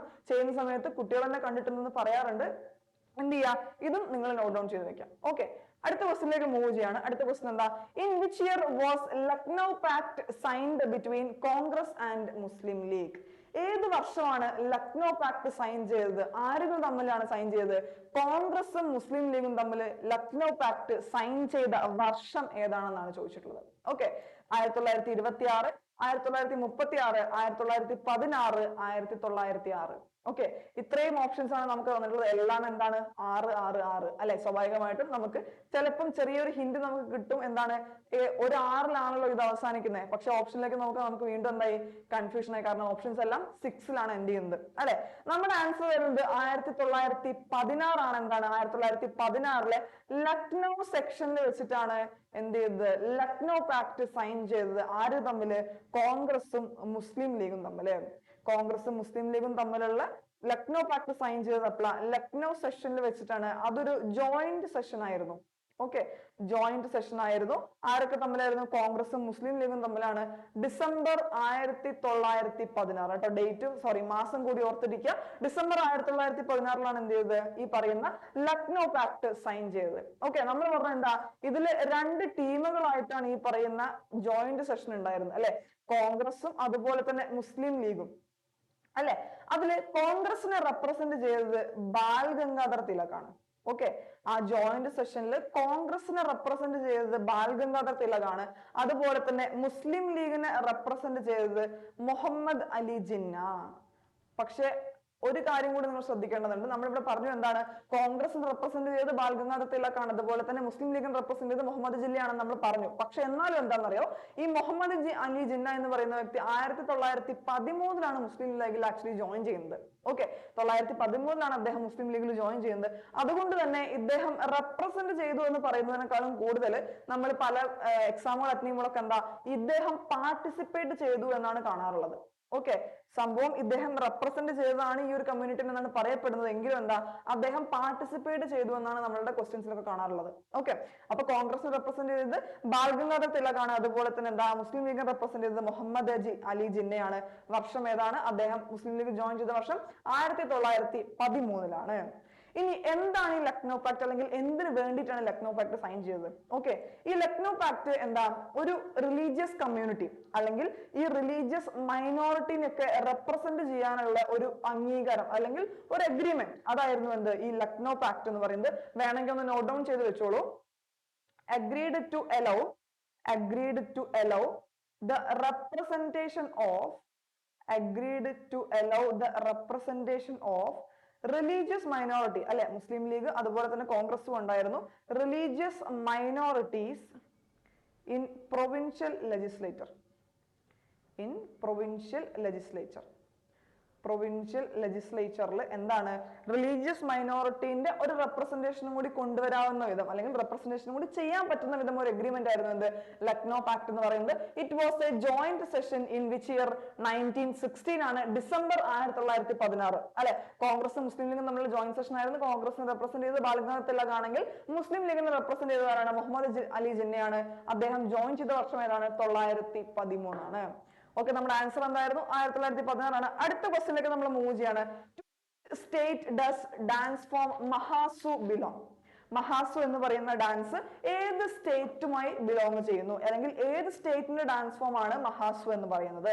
സമയത്ത് കുട്ടികൾ തന്നെ കണ്ടിട്ടുണ്ടെന്ന് പറയാറുണ്ട്. എന്ത് ചെയ്യാ, ഇതും നിങ്ങൾ നോട്ട് ഡൗൺ ചെയ്ത് വെക്കാം. ഓക്കെ, അടുത്ത ക്വസ്റ്റിനിലേക്ക് മൂവ് ചെയ്യാണ്. അടുത്ത ക്വസ്റ്റൻ എന്താ? In which year was Lucknow pact signed between Congress and Muslim League? ഏത് വർഷമാണ് ലക്നൗ പാക്ട് സൈൻ ചെയ്തത്? ആരുകൾ തമ്മിലാണ് സൈൻ ചെയ്തത്? കോൺഗ്രസും മുസ്ലിം ലീഗും തമ്മിൽ ലക്നൗ പാക്ട് സൈൻ ചെയ്ത വർഷം ഏതാണെന്നാണ് ചോദിച്ചിട്ടുള്ളത്. ഓക്കെ, 1926, 1936, 1916, 1906. ഓക്കെ, ഇത്രയും ഓപ്ഷൻസ് ആണ് നമുക്ക് തന്നിട്ടുള്ളത്. എല്ലാം എന്താണ്? 6, 6, 6 അല്ലെ. സ്വാഭാവികമായിട്ടും നമുക്ക് ചിലപ്പം ചെറിയൊരു ഹിന്റ് നമുക്ക് കിട്ടും. എന്താണ്, ഒരു 6-ലാണല്ലോ ഇത് അവസാനിക്കുന്നത്. പക്ഷെ ഓപ്ഷനിലേക്ക് നമുക്ക് വീണ്ടും എന്തായി, കൺഫ്യൂഷൻ ആയി. കാരണം ഓപ്ഷൻസ് എല്ലാം 6-ലാണ് എൻഡ് ചെയ്യുന്നത് അല്ലെ. നമ്മുടെ ആൻസർ വരുന്നത് 1916 ആണ്. എന്താണ്? 1916 ലക്നൗ സെക്ഷനിൽ വെച്ചിട്ടാണ് എന്ത് ചെയ്തത്, ലക്നൗ പാക്ട് സൈൻ ചെയ്തത്. ആര് തമ്മില്? കോൺഗ്രസും മുസ്ലിം ലീഗും തമ്മില്. കോൺഗ്രസും മുസ്ലിം ലീഗും തമ്മിലുള്ള ലക്നൗ പാക്ട് സൈൻ ചെയ്തപ്പോൾ ലക്നൗ സെഷനിൽ വെച്ചിട്ടാണ്. അതൊരു ജോയിന്റ് സെഷൻ ആയിരുന്നു. ഓക്കെ, ജോയിന്റ് സെഷൻ ആയിരുന്നു. ആരൊക്കെ തമ്മിലായിരുന്നു? കോൺഗ്രസും മുസ്ലിം ലീഗും തമ്മിലാണ്. ഡിസംബർ 1916 കേട്ടോ. ഡേറ്റും മാസം കൂടി ഓർത്തിരിക്കുക. ഡിസംബർ 1916 എന്ത് ചെയ്തത്, ഈ പറയുന്ന ലക്നൗ പാക്ട് സൈൻ ചെയ്തത്. ഓക്കെ, നമ്മൾ പറഞ്ഞ എന്താ, ഇതില് 2 ടീമുകളായിട്ടാണ് ഈ പറയുന്ന ജോയിന്റ് സെഷൻ ഉണ്ടായിരുന്നത് അല്ലെ. കോൺഗ്രസും അതുപോലെ തന്നെ മുസ്ലിം ലീഗും അല്ലെ. അതില് കോൺഗ്രസിനെ റെപ്രസെന്റ് ചെയ്തത് ബാൽ ഗംഗാധർ തിലകാണ്. ഓക്കെ, ആ ജോയിന്റ് സെഷനിൽ കോൺഗ്രസിനെ റെപ്രസെന്റ് ചെയ്തത് ബാൽ ഗംഗാധർ തിലകാണ്. അതുപോലെ തന്നെ മുസ്ലിം ലീഗിനെ റെപ്രസെന്റ് ചെയ്തത് മുഹമ്മദ് അലി ജിന്ന. പക്ഷെ ഒരു കാര്യം കൂടി നിങ്ങൾ ശ്രദ്ധിക്കേണ്ടതുണ്ട്. നമ്മളിവിടെ പറഞ്ഞു എന്താണ്, കോൺഗ്രസിനെ റെപ്രസെന്റ് ചെയ്ത് ബാൽ ഗംഗാധർ തിലകാണ്, അതുപോലെ തന്നെ മുസ്ലിം ലീഗിനെ റെപ്രസെന്റ് ചെയ്ത് മുഹമ്മദ് ജില്ലയാണെന്ന് നമ്മൾ പറഞ്ഞു. പക്ഷെ എന്നാലും എന്താണെന്നറിയോ, ഈ മുഹമ്മദ് അലി ജിന്ന എന്ന് പറയുന്ന വ്യക്തി 1913 മുസ്ലിം ലീഗിൽ ആക്ച്വലി ജോയിൻ ചെയ്യുന്നത്. ഓക്കെ, 1913 അദ്ദേഹം മുസ്ലിം ലീഗിൽ ജോയിൻ ചെയ്യുന്നത്. അതുകൊണ്ട് തന്നെ ഇദ്ദേഹം റെപ്രസെന്റ് ചെയ്തു എന്ന് പറയുന്നതിനേക്കാളും കൂടുതൽ നമ്മൾ പല എക്സാമുകൾ അറ്റൻഡ് ചെയ്യുമ്പോഴൊക്കെ എന്താ, ഇദ്ദേഹം പാർട്ടിസിപ്പേറ്റ് ചെയ്തു എന്നാണ് കാണാറുള്ളത്. ഓക്കെ, സംഭവം ഇദ്ദേഹം റെപ്രസെന്റ് ചെയ്തതാണ് ഈ ഒരു കമ്മ്യൂണിറ്റി എന്നാണ് പറയപ്പെടുന്നത്. എങ്കിലും എന്താ, അദ്ദേഹം പാർട്ടിസിപ്പേറ്റ് ചെയ്തു എന്നാണ് നമ്മളുടെ ക്വസ്റ്റ്യൻസിലൊക്കെ കാണാറുള്ളത്. ഓക്കെ, അപ്പൊ കോൺഗ്രസ് റെപ്രസെന്റ് ചെയ്തത് ബാൽ ഗംഗാധർ തിലകാണ്. അതുപോലെ തന്നെ എന്താ, മുസ്ലിം ലീഗിനെ റെപ്രസെന്റ് ചെയ്തത് മുഹമ്മദ് അലി ജിന്നയാണ്. വർഷം ഏതാണ്? അദ്ദേഹം മുസ്ലിം ലീഗ് ജോയിൻ ചെയ്ത വർഷം 1913. ഇനി എന്താണ് ഈ ലക്നൗ പാക്ട്, അല്ലെങ്കിൽ എന്തിനു വേണ്ടിയിട്ടാണ് ലക്നൗ പാക്ട് സൈൻ ചെയ്തത്? ഓക്കെ, ഈ ലക്നൗ പാക്ട് എന്താ, ഒരു റിലീജിയസ് കമ്മ്യൂണിറ്റി അല്ലെങ്കിൽ ഈ റിലീജിയസ് മൈനോറിറ്റിനെയൊക്കെ റെപ്രസെന്റ് ചെയ്യാനുള്ള ഒരു അംഗീകാരം അല്ലെങ്കിൽ ഒരു അഗ്രിമെന്റ്, അതായിരുന്നു എന്ത്, ഈ ലക്നൗ പാക്ട് എന്ന് പറയുന്നത്. വേണമെങ്കിൽ ഒന്ന് നോട്ട് ഡൗൺ ചെയ്ത് വെച്ചോളൂ. agreed to allow the representation of religious minority അല്ലെ, മുസ്ലിം ലീഗ് അതുപോലെ തന്നെ കോൺഗ്രസും ഉണ്ടായിരുന്നു. Religious minorities in provincial legislature. In provincial legislature. Provincial ലെജിസ്ലേച്ചറിൽ എന്താണ് റിലീജിയസ് മൈനോറിറ്റീന്റെ ഒരു റെപ്രസെന്റേഷനും കൂടി കൊണ്ടുവരാവുന്ന വിധം അല്ലെങ്കിൽ റെപ്രസെന്റേഷനും കൂടി ചെയ്യാൻ പറ്റുന്ന വിധം ഒരു എഗ്രിമെന്റ് ആയിരുന്നു എന്ത് ലക്നോ പാക്ട് എന്ന് പറയുന്നത്. It was A joint session in which year 1916 ആണ്, ഡിസംബർ 1916 അല്ലെ. കോൺഗ്രസും മുസ്ലിം ലീഗും തമ്മിലുള്ള ജോയിന്റ് സെഷൻ ആയിരുന്നു. കോൺഗ്രസിനെ റെപ്രസെന്റ് ചെയ്ത് ബാലഗംഗാധര തിലക് ആണെങ്കിൽ മുസ്ലിം ലീഗിനെ റെപ്രസെന്റ് ചെയ്തതാണ് മുഹമ്മദ് അലി ജിന്നയാണ്. അദ്ദേഹം ജോയിൻ ചെയ്ത വർഷം ഏതാണ് 913 ആണ്. ഓക്കെ, നമ്മുടെ ആൻസർ എന്തായിരുന്നു 1916 ആണ്. അടുത്ത ക്വസ്റ്റ്യനിലേക്ക് നമ്മൾ മൂവ് ചെയ്യാണ്. State does dance form Mahasu belong. Mahasu എന്ന് പറയുന്ന ഡാൻസ് ഏത് സ്റ്റേറ്റുമായി ബിലോങ് ചെയ്യുന്നു, അല്ലെങ്കിൽ ഏത് സ്റ്റേറ്റിന്റെ ഡാൻസ് ഫോം ആണ് മഹാസു എന്ന് പറയുന്നത്?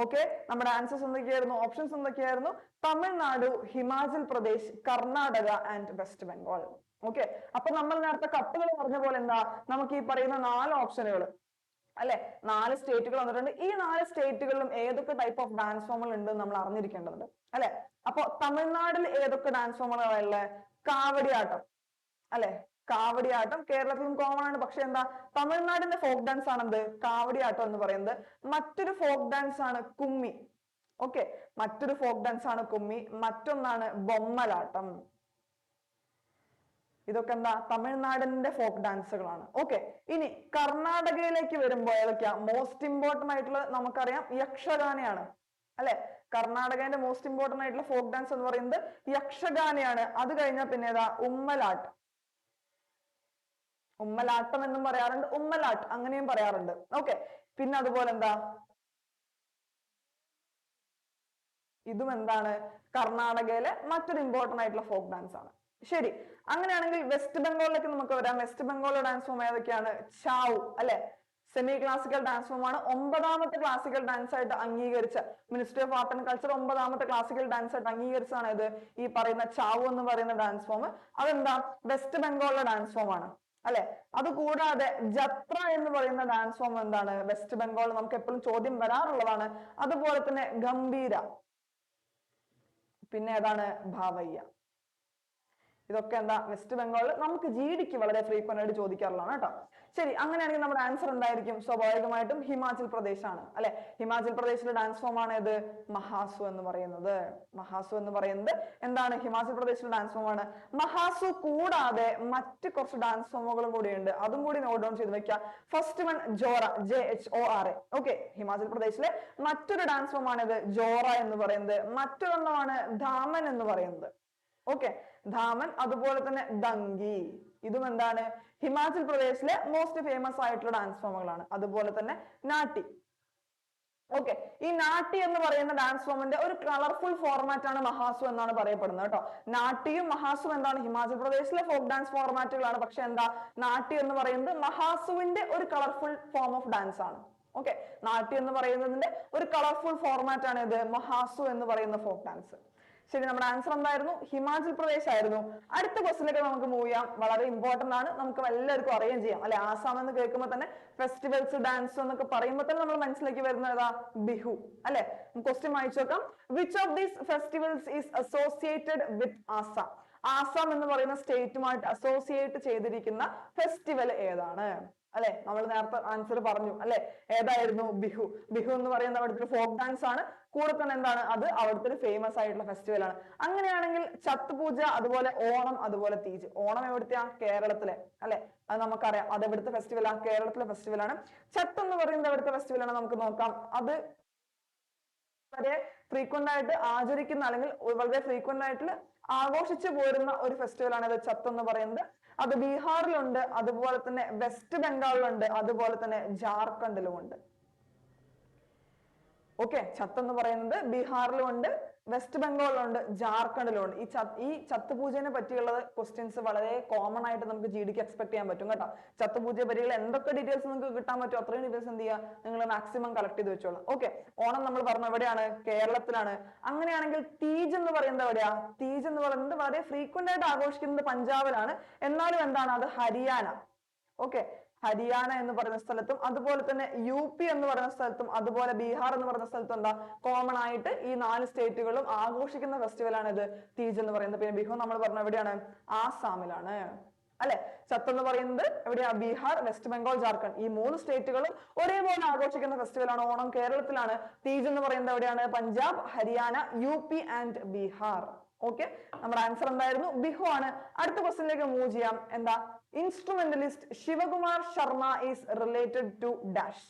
ഓക്കെ, നമ്മുടെ ആൻസേഴ്സ് എന്തൊക്കെയായിരുന്നു, ഓപ്ഷൻസ് എന്തൊക്കെയായിരുന്നു? Tamil Nadu, Himachal Pradesh, Karnataka and west Bengal. Okay, അപ്പൊ നമ്മൾ നേരത്തെ കത്തുകൾ പറഞ്ഞ പോലെ എന്താ നമുക്ക് ഈ പറയുന്ന 4 ഓപ്ഷനുകൾ അല്ലെ, 4 സ്റ്റേറ്റുകൾ വന്നിട്ടുണ്ട്. ഈ 4 സ്റ്റേറ്റുകളിലും ഏതൊക്കെ ടൈപ്പ് ഓഫ് ഡാൻസ് ഫോമുകൾ ഉണ്ട് നമ്മൾ അറിഞ്ഞിരിക്കേണ്ടതുണ്ട് അല്ലെ. അപ്പൊ തമിഴ്നാട്ടിൽ ഏതൊക്കെ ഡാൻസ് ഫോമുകളാണ് ഉള്ളത്? കാവടിയാട്ടം അല്ലെ, കാവടിയാട്ടം കേരളത്തിലും കോമൺ ആണ്. പക്ഷെ എന്താ തമിഴ്നാടിന്റെ ഫോക്ക് ഡാൻസ് ആണ് എന്ത് കാവടിയാട്ടം എന്ന് പറയുന്നത്. മറ്റൊരു ഫോക്ക് ഡാൻസ് ആണ് കുമ്മി. ഓക്കെ, മറ്റൊരു ഫോക്ക് ഡാൻസ് ആണ് കുമ്മി. മറ്റൊന്നാണ് ബൊമ്മലാട്ടം. ഇതൊക്കെ എന്താ തമിഴ്നാടിന്റെ ഫോക്ക് ഡാൻസുകളാണ്. ഓക്കെ, ഇനി കർണാടകയിലേക്ക് വരുമ്പോൾ ഏതൊക്കെയാ മോസ്റ്റ് ഇമ്പോർട്ടന്റ് ആയിട്ടുള്ള? നമുക്കറിയാം യക്ഷഗാനയാണ് അല്ലെ. കർണാടകന്റെ മോസ്റ്റ് ഇമ്പോർട്ടന്റ് ആയിട്ടുള്ള ഫോക്ക് ഡാൻസ് എന്ന് പറയുന്നത് യക്ഷഗാനയാണ്. അത് കഴിഞ്ഞാൽ പിന്നെ ഏതാ ഉമ്മലാട്ട്. ഉമ്മലാട്ടം എന്നും പറയാറുണ്ട്, ഉമ്മലാട്ട് അങ്ങനെയും പറയാറുണ്ട്. ഓക്കെ, പിന്നെ അതുപോലെ എന്താ ഇതും എന്താണ് കർണാടകയിലെ മറ്റൊരു ഇമ്പോർട്ടന്റ് ആയിട്ടുള്ള ഫോക്ക് ഡാൻസ് ആണ്. ശരി, അങ്ങനെയാണെങ്കിൽ വെസ്റ്റ് ബംഗാളിലേക്ക് നമുക്ക് വരാം. വെസ്റ്റ് ബംഗാളിലെ ഡാൻസ് ഫോം ഏതൊക്കെയാണ്? ഛാവു അല്ലെ, സെമി ക്ലാസിക്കൽ ഡാൻസ് ഫോം ആണ്. 9ാമത്തെ ക്ലാസിക്കൽ ഡാൻസ് ആയിട്ട് അംഗീകരിച്ച ministry of art and culture 9ാമത്തെ ക്ലാസിക്കൽ ഡാൻസ് ആയിട്ട് അംഗീകരിച്ചതാണ് ഇത് ഈ പറയുന്ന ഛാവു എന്ന് പറയുന്ന ഡാൻസ് ഫോം. അതെന്താ വെസ്റ്റ് ബംഗാളിലെ ഡാൻസ് ഫോം ആണ് അല്ലെ. അത് കൂടാതെ ജത്ര എന്ന് പറയുന്ന ഡാൻസ് ഫോം എന്താണ് വെസ്റ്റ് ബംഗാൾ, നമുക്ക് എപ്പോഴും ചോദ്യം വരാറുള്ളതാണ്. അതുപോലെ തന്നെ ഗംഭീര, പിന്നെ ഏതാണ് ഭാവയ്യ. ഇതൊക്കെ എന്താ വെസ്റ്റ് ബംഗാളിൽ നമുക്ക് ജിഡിക്ക് വളരെ ഫ്രീക്വന്റ് ആയിട്ട് ചോദിക്കാറുള്ളതാണ് കേട്ടോ. ശരി, അങ്ങനെയാണെങ്കിൽ നമ്മുടെ ആൻസർ എന്തായിരിക്കും? സ്വാഭാവികമായിട്ടും ഹിമാചൽ പ്രദേശ് ആണ് അല്ലെ. ഹിമാചൽ പ്രദേശിലെ ഡാൻസ് ഫോം ആണ് ഇത് മഹാസു എന്ന് പറയുന്നത്. മഹാസു എന്ന് പറയുന്നത് എന്താണ് ഹിമാചൽ പ്രദേശിലെ ഡാൻസ് ഫോം ആണ്. മഹാസു കൂടാതെ മറ്റ് കുറച്ച് ഡാൻസ് ഫോമുകളും കൂടിയുണ്ട്, അതും കൂടി നോട്ട് ഡൗൺ ചെയ്ത് വെക്കുക. First one Jhora, JHORA. Okay, Himachal പ്രദേശിലെ മറ്റൊരു ഡാൻസ് ഫോം ആണ് ഇത് ജോറ എന്ന് പറയുന്നത്. മറ്റൊരെണ്ണമാണ് ധാമൻ എന്ന് പറയുന്നത്. ഓക്കെ, ധാമൻ. അതുപോലെ തന്നെ ദംഗി, ഇതും എന്താണ് ഹിമാചൽ പ്രദേശിലെ മോസ്റ്റ് ഫേമസ് ആയിട്ടുള്ള ഡാൻസ് ഫോമുകളാണ്. അതുപോലെ തന്നെ നാട്ടി. ഓക്കെ, ഈ നാട്ടി എന്ന് പറയുന്ന ഡാൻസ് ഫോമിന്റെ ഒരു കളർഫുൾ ഫോർമാറ്റ് ആണ് മഹാസു എന്നാണ് പറയപ്പെടുന്നത് കേട്ടോ. നാട്ടിയും മഹാസും എന്താണ് ഹിമാചൽ പ്രദേശിലെ ഫോക്ക് ഡാൻസ് ഫോർമാറ്റുകളാണ്. പക്ഷെ എന്താ നാട്ടി എന്ന് പറയുന്നത് മഹാസുവിന്റെ ഒരു കളർഫുൾ ഫോം ഓഫ് ഡാൻസ് ആണ്. ഓക്കെ, നാട്ടി എന്ന് പറയുന്നതിന്റെ ഒരു കളർഫുൾ ഫോർമാറ്റ് ആണ് ഇത് മഹാസു എന്ന് പറയുന്ന ഫോക്ക് ഡാൻസ്. ശരി, നമ്മുടെ ആൻസർ എന്തായിരുന്നു? ഹിമാചൽ പ്രദേശ് ആയിരുന്നു. അടുത്ത ക്വസ്റ്റിലേക്ക് നമുക്ക് മൂവ് ചെയ്യാം. വളരെ ഇമ്പോർട്ടന്റ് ആണ്, നമുക്ക് എല്ലാവർക്കും അറിയുകയും ചെയ്യാം അല്ലെ. ആസാം എന്ന് കേൾക്കുമ്പോൾ തന്നെ ഫെസ്റ്റിവൽസ് ഡാൻസ് എന്നൊക്കെ പറയുമ്പോൾ തന്നെ നമ്മൾ മനസ്സിലേക്ക് വരുന്നത് ഏതാ? ബിഹു അല്ലെ. ക്വസ്റ്റ്യൻ വായിച്ചു നോക്കാം. Which of these festivals is associated വിത്ത് ആസാം? ആസാം എന്ന് പറയുന്ന സ്റ്റേറ്റുമായിട്ട് അസോസിയേറ്റ് ചെയ്തിരിക്കുന്ന ഫെസ്റ്റിവൽ ഏതാണ് അല്ലെ? നമ്മൾ നേരത്തെ ആൻസർ പറഞ്ഞു അല്ലെ, ഏതായിരുന്നു? ബിഹു. ബിഹു എന്ന് പറയുന്നത് അവിടുത്തെ ഒരു ഫോക്ക് ഡാൻസ് ആണ്. കൂടെ തന്നെ എന്താണ് അത് അവിടുത്തെ ഒരു ഫേമസ് ആയിട്ടുള്ള ഫെസ്റ്റിവൽ ആണ്. അങ്ങനെയാണെങ്കിൽ ഛത്ത് പൂജ, അതുപോലെ ഓണം, അതുപോലെ തീജ്. ഓണം എവിടുത്തെയാ? കേരളത്തിലെ അല്ലെ. അത് നമുക്കറിയാം, അത് എവിടുത്തെ ഫെസ്റ്റിവൽ ആണ്? കേരളത്തിലെ ഫെസ്റ്റിവൽ ആണ്. ഛത്ത് എന്ന് പറയുന്നത് എവിടുത്തെ ഫെസ്റ്റിവൽ ആണ്? നമുക്ക് നോക്കാം. അത് വളരെ ഫ്രീക്വന്റ് ആയിട്ട് ആചരിക്കുന്ന അല്ലെങ്കിൽ വളരെ ഫ്രീക്വന്റ് ആയിട്ട് ആഘോഷിച്ചു പോരുന്ന ഒരു ഫെസ്റ്റിവൽ ആണ് ഇത് ഛത്ത് എന്ന് പറയുന്നത്. അത് ബീഹാറിലുണ്ട്, അതുപോലെ തന്നെ വെസ്റ്റ് ബംഗാളിലുണ്ട്, അതുപോലെ തന്നെ ജാർഖണ്ഡിലും ഉണ്ട്. ഓക്കെ, ഛത്ത് എന്ന് പറയുന്നത് ബീഹാറിലും ഉണ്ട്, വെസ്റ്റ് ബംഗാളിലുണ്ട്, ജാർഖണ്ഡിലും ഉണ്ട്. ഈ ഛത്ത് പൂജയെ പറ്റിയുള്ള ക്വസ്റ്റ്യൻസ് വളരെ കോമൺ ആയിട്ട് നമുക്ക് ജിഡിക്ക് എക്സ്പെക്ട് ചെയ്യാൻ പറ്റും കേട്ടോ. ഛത്ത് പൂജയെ പറ്റിയുള്ള എന്തൊക്കെ ഡീറ്റെയിൽസ് നിങ്ങൾക്ക് കിട്ടാൻ പറ്റും അത്രയും ഡീറ്റെയിൽസ് എന്ത് ചെയ്യുക, നിങ്ങൾ മാക്സിമം കളക്ട് ചെയ്ത് വെച്ചോളാം. ഓക്കെ, ഓണം നമ്മൾ പറഞ്ഞു എവിടെയാണ്? കേരളത്തിലാണ്. അങ്ങനെയാണെങ്കിൽ തീജ് എന്ന് പറയുന്നത് എവിടെയാ? തീജ് എന്ന് പറയുന്നത് വളരെ ഫ്രീക്വന്റ് ആയിട്ട് ആഘോഷിക്കുന്നത് പഞ്ചാബിലാണ്. എന്നാലും എന്താണ് അത്? ഹരിയാന. ഓക്കെ, ഹരിയാന എന്ന് പറയുന്ന സ്ഥലത്തും അതുപോലെ തന്നെ UP എന്ന് പറയുന്ന സ്ഥലത്തും അതുപോലെ ബീഹാർ എന്ന് പറയുന്ന സ്ഥലത്തും എന്താ കോമൺ ആയിട്ട് ഈ 4 സ്റ്റേറ്റുകളും ആഘോഷിക്കുന്ന ഫെസ്റ്റിവൽ ആണ് ഇത് തീജ് എന്ന് പറയുന്നത്. പിന്നെ ബിഹു നമ്മൾ പറഞ്ഞ എവിടെയാണ്? ആസാമിലാണ് അല്ലെ. ചത്ത് എന്ന് പറയുന്നത് എവിടെയാ? ബീഹാർ, വെസ്റ്റ് ബംഗാൾ, ജാർഖണ്ഡ് ഈ 3 സ്റ്റേറ്റുകളും ഒരേപോലെ ആഘോഷിക്കുന്ന ഫെസ്റ്റിവൽ ആണ് ഓണം. കേരളത്തിലാണ്. തീജ് എന്ന് പറയുന്നത് എവിടെയാണ്? Punjab, Haryana, UP and Bihar. Okay, നമ്മുടെ ആൻസർ എന്തായിരുന്നു? ബിഹു ആണ്. അടുത്ത ക്വസ്റ്റ്യനിലേക്ക് മൂവ് ചെയ്യാം. എന്താ? Instrumentalist Shivkumar Sharma is related to dash.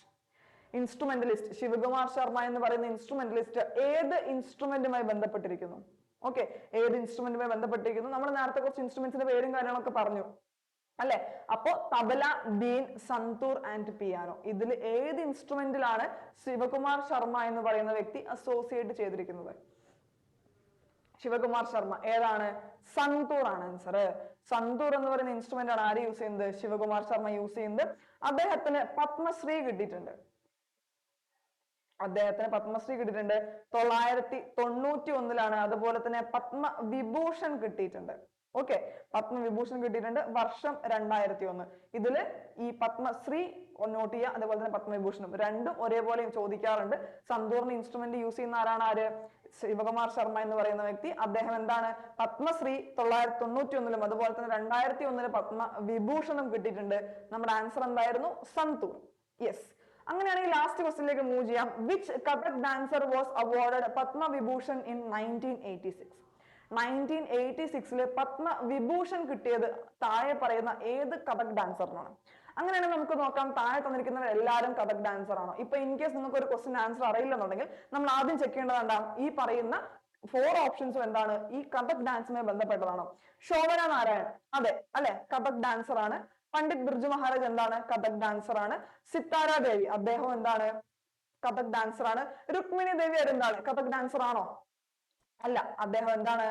Instrumentalist Shivkumar Sharma എന്ന് പറയുന്ന ഇൻസ്ട്രുമെന്റലിസ്റ്റ് ഏത് ഇൻസ്ട്രുമെന്റുമായി ബന്ധപ്പെട്ടിരിക്കുന്നു? ഓക്കെ, ഏത് ഇൻസ്ട്രുമെന്റുമായി ബന്ധപ്പെട്ടിരിക്കുന്നു? നമ്മൾ നേരത്തെ കുറച്ച് ഇൻസ്ട്രുമെന്റ്സിന്റെ പേരും കാര്യങ്ങളൊക്കെ പറഞ്ഞു അല്ലെ. അപ്പോ tabla, been, santoor and piano ഇതിൽ ഏത് ഇൻസ്ട്രുമെന്റിലാണ് ശിവകുമാർ ശർമ്മ എന്ന് പറയുന്ന വ്യക്തി അസോസിയേറ്റ് ചെയ്തിരിക്കുന്നത്? ശിവകുമാർ ശർമ്മ ഏതാണ്? സന്തൂർ ആണ് ആൻസർ. സന്തൂർ എന്ന് പറയുന്ന ഇൻസ്ട്രുമെന്റ് ആണ് ആര് യൂസ് ചെയ്യുന്നത്? ശിവകുമാർ ശർമ്മ യൂസ് ചെയ്യുന്നത്. അദ്ദേഹത്തിന് പത്മശ്രീ കിട്ടിയിട്ടുണ്ട്. അദ്ദേഹത്തിന് പത്മശ്രീ കിട്ടിയിട്ടുണ്ട് 991 അതുപോലെ തന്നെ പത്മവിഭൂഷൺ കിട്ടിയിട്ടുണ്ട്. ഓക്കെ, പത്മവിഭൂഷൺ കിട്ടിയിട്ടുണ്ട് വർഷം 2001. ഇതില് ഈ പത്മശ്രീ നോട്ട് ചെയ്യുക, അതുപോലെ തന്നെ പത്മവിഭൂഷണും രണ്ടും ഒരേപോലെ ചോദിക്കാറുണ്ട്. സന്തൂറിന് ഇൻസ്ട്രുമെന്റ് യൂസ് ചെയ്യുന്ന ആരാണ്? ആര്? ശിവകുമാർ ശർമ്മ എന്ന് പറയുന്ന വ്യക്തി. അദ്ദേഹം എന്താണ്? പത്മശ്രീ 991 അതുപോലെ തന്നെ 2001 പത്മവിഭൂഷണും കിട്ടിയിട്ടുണ്ട്. നമ്മുടെ ആൻസർ എന്തായിരുന്നു? സന്തൂർ. യെസ്. അങ്ങനെയാണെങ്കിൽ ലാസ്റ്റ് ക്വസ്റ്റ്യനിലേക്ക് മൂവ് ചെയ്യാം. Which Kathak dancer was awarded Padma Vibhushan in 1986? 1986 Padma Vibhushan കിട്ടിയത് താഴെ പറയുന്ന ഏത് കഥക് ഡാൻസറിനാണ്? അങ്ങനെയാണെങ്കിൽ നമുക്ക് നോക്കാം. താഴെ തന്നിരിക്കുന്നവർ എല്ലാവരും കഥക് ഡാൻസർ ആണോ? ഇപ്പൊ ഇൻ കേസ് നിങ്ങൾക്ക് ഒരു ക്വസ്റ്റ്യൻ ആൻസർ അറിയില്ലെന്നുണ്ടെങ്കിൽ നമ്മൾ ആദ്യം ചെക്ക് ചെയ്യേണ്ടത് എന്താ? ഈ പറയുന്ന 4 ഓപ്ഷൻസും എന്താണ്? ഈ കഥക് ഡാൻസുമായി ബന്ധപ്പെട്ടതാണോ? ശോഭന നാരായൺ അതെ അല്ലെ, കഥക് ഡാൻസർ ആണ്. പണ്ഡിറ്റ് ബിർജു മഹാരാജ് എന്താണ്? കഥക് ഡാൻസർ ആണ്. സിത്താര ദേവി അദ്ദേഹം എന്താണ്? കഥക് ഡാൻസർ ആണ്. രുക്മിണി ദേവി എന്താണ്? കഥക് ഡാൻസർ ആണോ? അല്ല, അദ്ദേഹം എന്താണ്?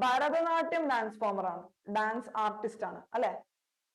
ഭരതനാട്യം ഡാൻസ് ഫോമർ ആണ്, ഡാൻസ് ആർട്ടിസ്റ്റ് ആണ് അല്ലെ.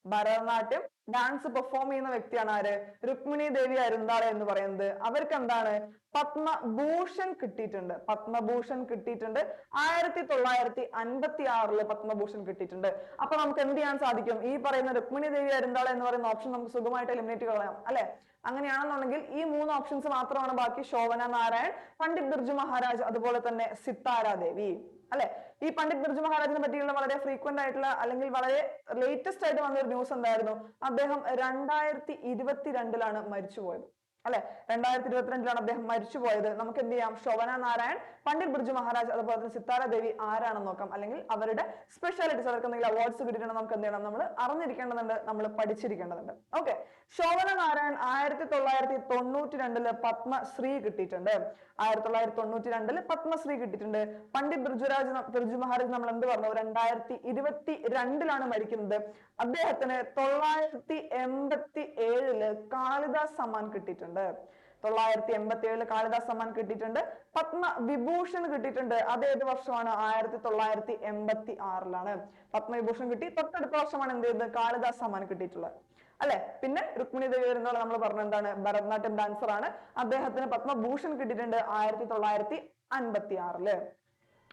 ഭരതനാട്യം ഡാൻസ് പെർഫോം ചെയ്യുന്ന വ്യക്തിയാണ് ആര്? രുക്മിണി ദേവി അരുന്താള എന്ന് പറയുന്നത്. അവർക്ക് എന്താണ്? പത്മഭൂഷൺ കിട്ടിയിട്ടുണ്ട്. പത്മഭൂഷൺ കിട്ടിയിട്ടുണ്ട് 1956 പത്മഭൂഷൺ കിട്ടിയിട്ടുണ്ട്. അപ്പൊ നമുക്ക് എന്ത് ചെയ്യാൻ സാധിക്കും? ഈ പറയുന്ന രുക്മിണി ദേവി അരുന്താള എന്ന് പറയുന്ന ഓപ്ഷൻ നമുക്ക് സുഖമായിട്ട് എലിമിനേറ്റ് കളയാം അല്ലെ. അങ്ങനെയാണെന്നുണ്ടെങ്കിൽ ഈ 3 ഓപ്ഷൻസ് മാത്രമാണ് ബാക്കി. ശോഭന നാരായൺ, പണ്ഡിറ്റ് ബിർജു മഹാരാജ്, അതുപോലെ തന്നെ സിത്താര ദേവി അല്ലെ. ഈ പണ്ഡിറ്റ് ബിർജു മഹാരാജിനെ പറ്റിയുള്ള വളരെ ഫ്രീക്വന്റ് ആയിട്ടുള്ള അല്ലെങ്കിൽ വളരെ ലേറ്റസ്റ്റ് ആയിട്ട് വന്നൊരു ന്യൂസ് എന്തായിരുന്നു? അദ്ദേഹം 2022 മരിച്ചുപോയത് അല്ലെ. 2022 അദ്ദേഹം മരിച്ചുപോയത്. നമുക്ക് എന്ത് ചെയ്യാം? ശോഭന നാരായൺ, പണ്ഡിറ്റ് ബിർജു മഹാരാജ്, അതുപോലെ തന്നെ സിത്താര ദേവി ആരാണെന്ന് നോക്കാം. അല്ലെങ്കിൽ അവരുടെ സ്പെഷ്യാലിറ്റീസ്, അവർക്ക് എന്തെങ്കിലും അവാർഡ്സ് കിട്ടിയിട്ടുണ്ടോ നമുക്ക് എന്ത് ചെയ്യണം? നമ്മൾ അറിഞ്ഞിരിക്കേണ്ടതുണ്ട്, നമ്മൾ പഠിച്ചിരിക്കേണ്ടതുണ്ട്. ഓക്കെ, ശോഭന നാരായൺ 1992 പത്മശ്രീ കിട്ടിയിട്ടുണ്ട്. 1992 പത്മശ്രീ കിട്ടിയിട്ടുണ്ട്. പണ്ഡിറ്റ് ബിർജു മഹാരാജ് നമ്മൾ എന്ത് പറഞ്ഞു? 2022 മരിക്കുന്നത്. അദ്ദേഹത്തിന് 987 കാളിദാസ് സമ്മാൻ കിട്ടിയിട്ടുണ്ട്. 987 കാളിദാസ് സമ്മാൻ കിട്ടിയിട്ടുണ്ട്. പത്മവിഭൂഷൺ കിട്ടിയിട്ടുണ്ട്. അത് ഏത് വർഷമാണ്? 1986 പത്മവിഭൂഷൺ കിട്ടി. തൊട്ടടുത്ത വർഷമാണ് എന്ത് ചെയ്തത്? കാളിദാസ് സമ്മാൻ കിട്ടിയിട്ടുള്ളത് അല്ലെ. പിന്നെ രുക്മിണി ദേവി വരുന്നോളം നമ്മൾ പറഞ്ഞ എന്താണ്? ഭരതനാട്യം ഡാൻസർ ആണ്. അദ്ദേഹത്തിന് പത്മഭൂഷൺ കിട്ടിയിട്ടുണ്ട് 1956.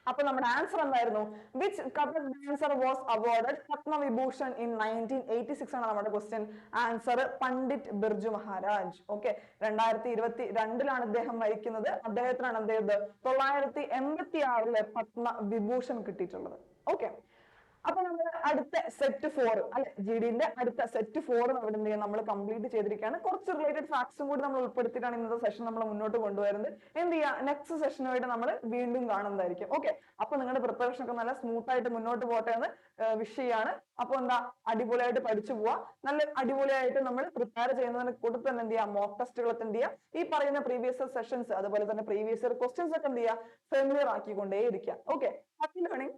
അപ്പൊ നമ്മുടെ ആൻസർ എന്തായിരുന്നു? Which Kathak dancer was awarded Padma Vibhushan in 1986 ആണ് നമ്മുടെ question. Answer Pandit Birju Maharaj. Okay, 2022 അദ്ദേഹം മരിക്കുന്നത്. അദ്ദേഹത്തിനാണ് എന്ത് ചെയ്തത്? 986 പത്മവിഭൂഷൺ കിട്ടിയിട്ടുള്ളത്. ഓക്കെ, അപ്പൊ നമ്മൾ അടുത്ത സെറ്റ് 4 അല്ലെ, GDന്റെ അടുത്ത സെറ്റ് 4 നമ്മുടെ എന്ത് ചെയ്യാം? നമ്മൾ കംപ്ലീറ്റ് ചെയ്തിരിക്കുകയാണ്. കുറച്ച് റിലേറ്റഡ് ഫാക്ട്സും കൂടി നമ്മൾ ഉൾപ്പെടുത്തിയിട്ടാണ് ഇന്നത്തെ സെഷൻ നമ്മൾ മുന്നോട്ട് കൊണ്ടുവരുന്നത്. എന്ത് ചെയ്യാം? നെക്സ്റ്റ് സെഷനുമായിട്ട് നമ്മൾ വീണ്ടും കാണുന്നതായിരിക്കും. ഓക്കെ, അപ്പൊ നിങ്ങളുടെ പ്രിപ്പറേഷൻ ഒക്കെ നല്ല സ്മൂത്ത് ആയിട്ട് മുന്നോട്ട് പോട്ടെ എന്ന് വിഷ് ചെയ്യാണ്. അപ്പൊ എന്താ? അടിപൊളിയായിട്ട് പഠിച്ചു പോവാ. നല്ല അടിപൊളിയായിട്ട് നമ്മൾ പ്രിപ്പയർ ചെയ്യുന്നതിന് കൂടെ തന്നെ എന്ത് ചെയ്യാം? മോക്ക് ടെസ്റ്റുകളൊക്കെ എന്ത് ചെയ്യാം? ഈ പറയുന്ന പ്രീവിയസ് സെഷൻസ് അതുപോലെ തന്നെ പ്രീവിയസ് ക്വസ്റ്റ്യൻസ് ഒക്കെ എന്ത് ചെയ്യാം? ഫെമിലിയർ ആക്കിക്കൊണ്ടേ ഇരിക്കുക. Okay, happy learning.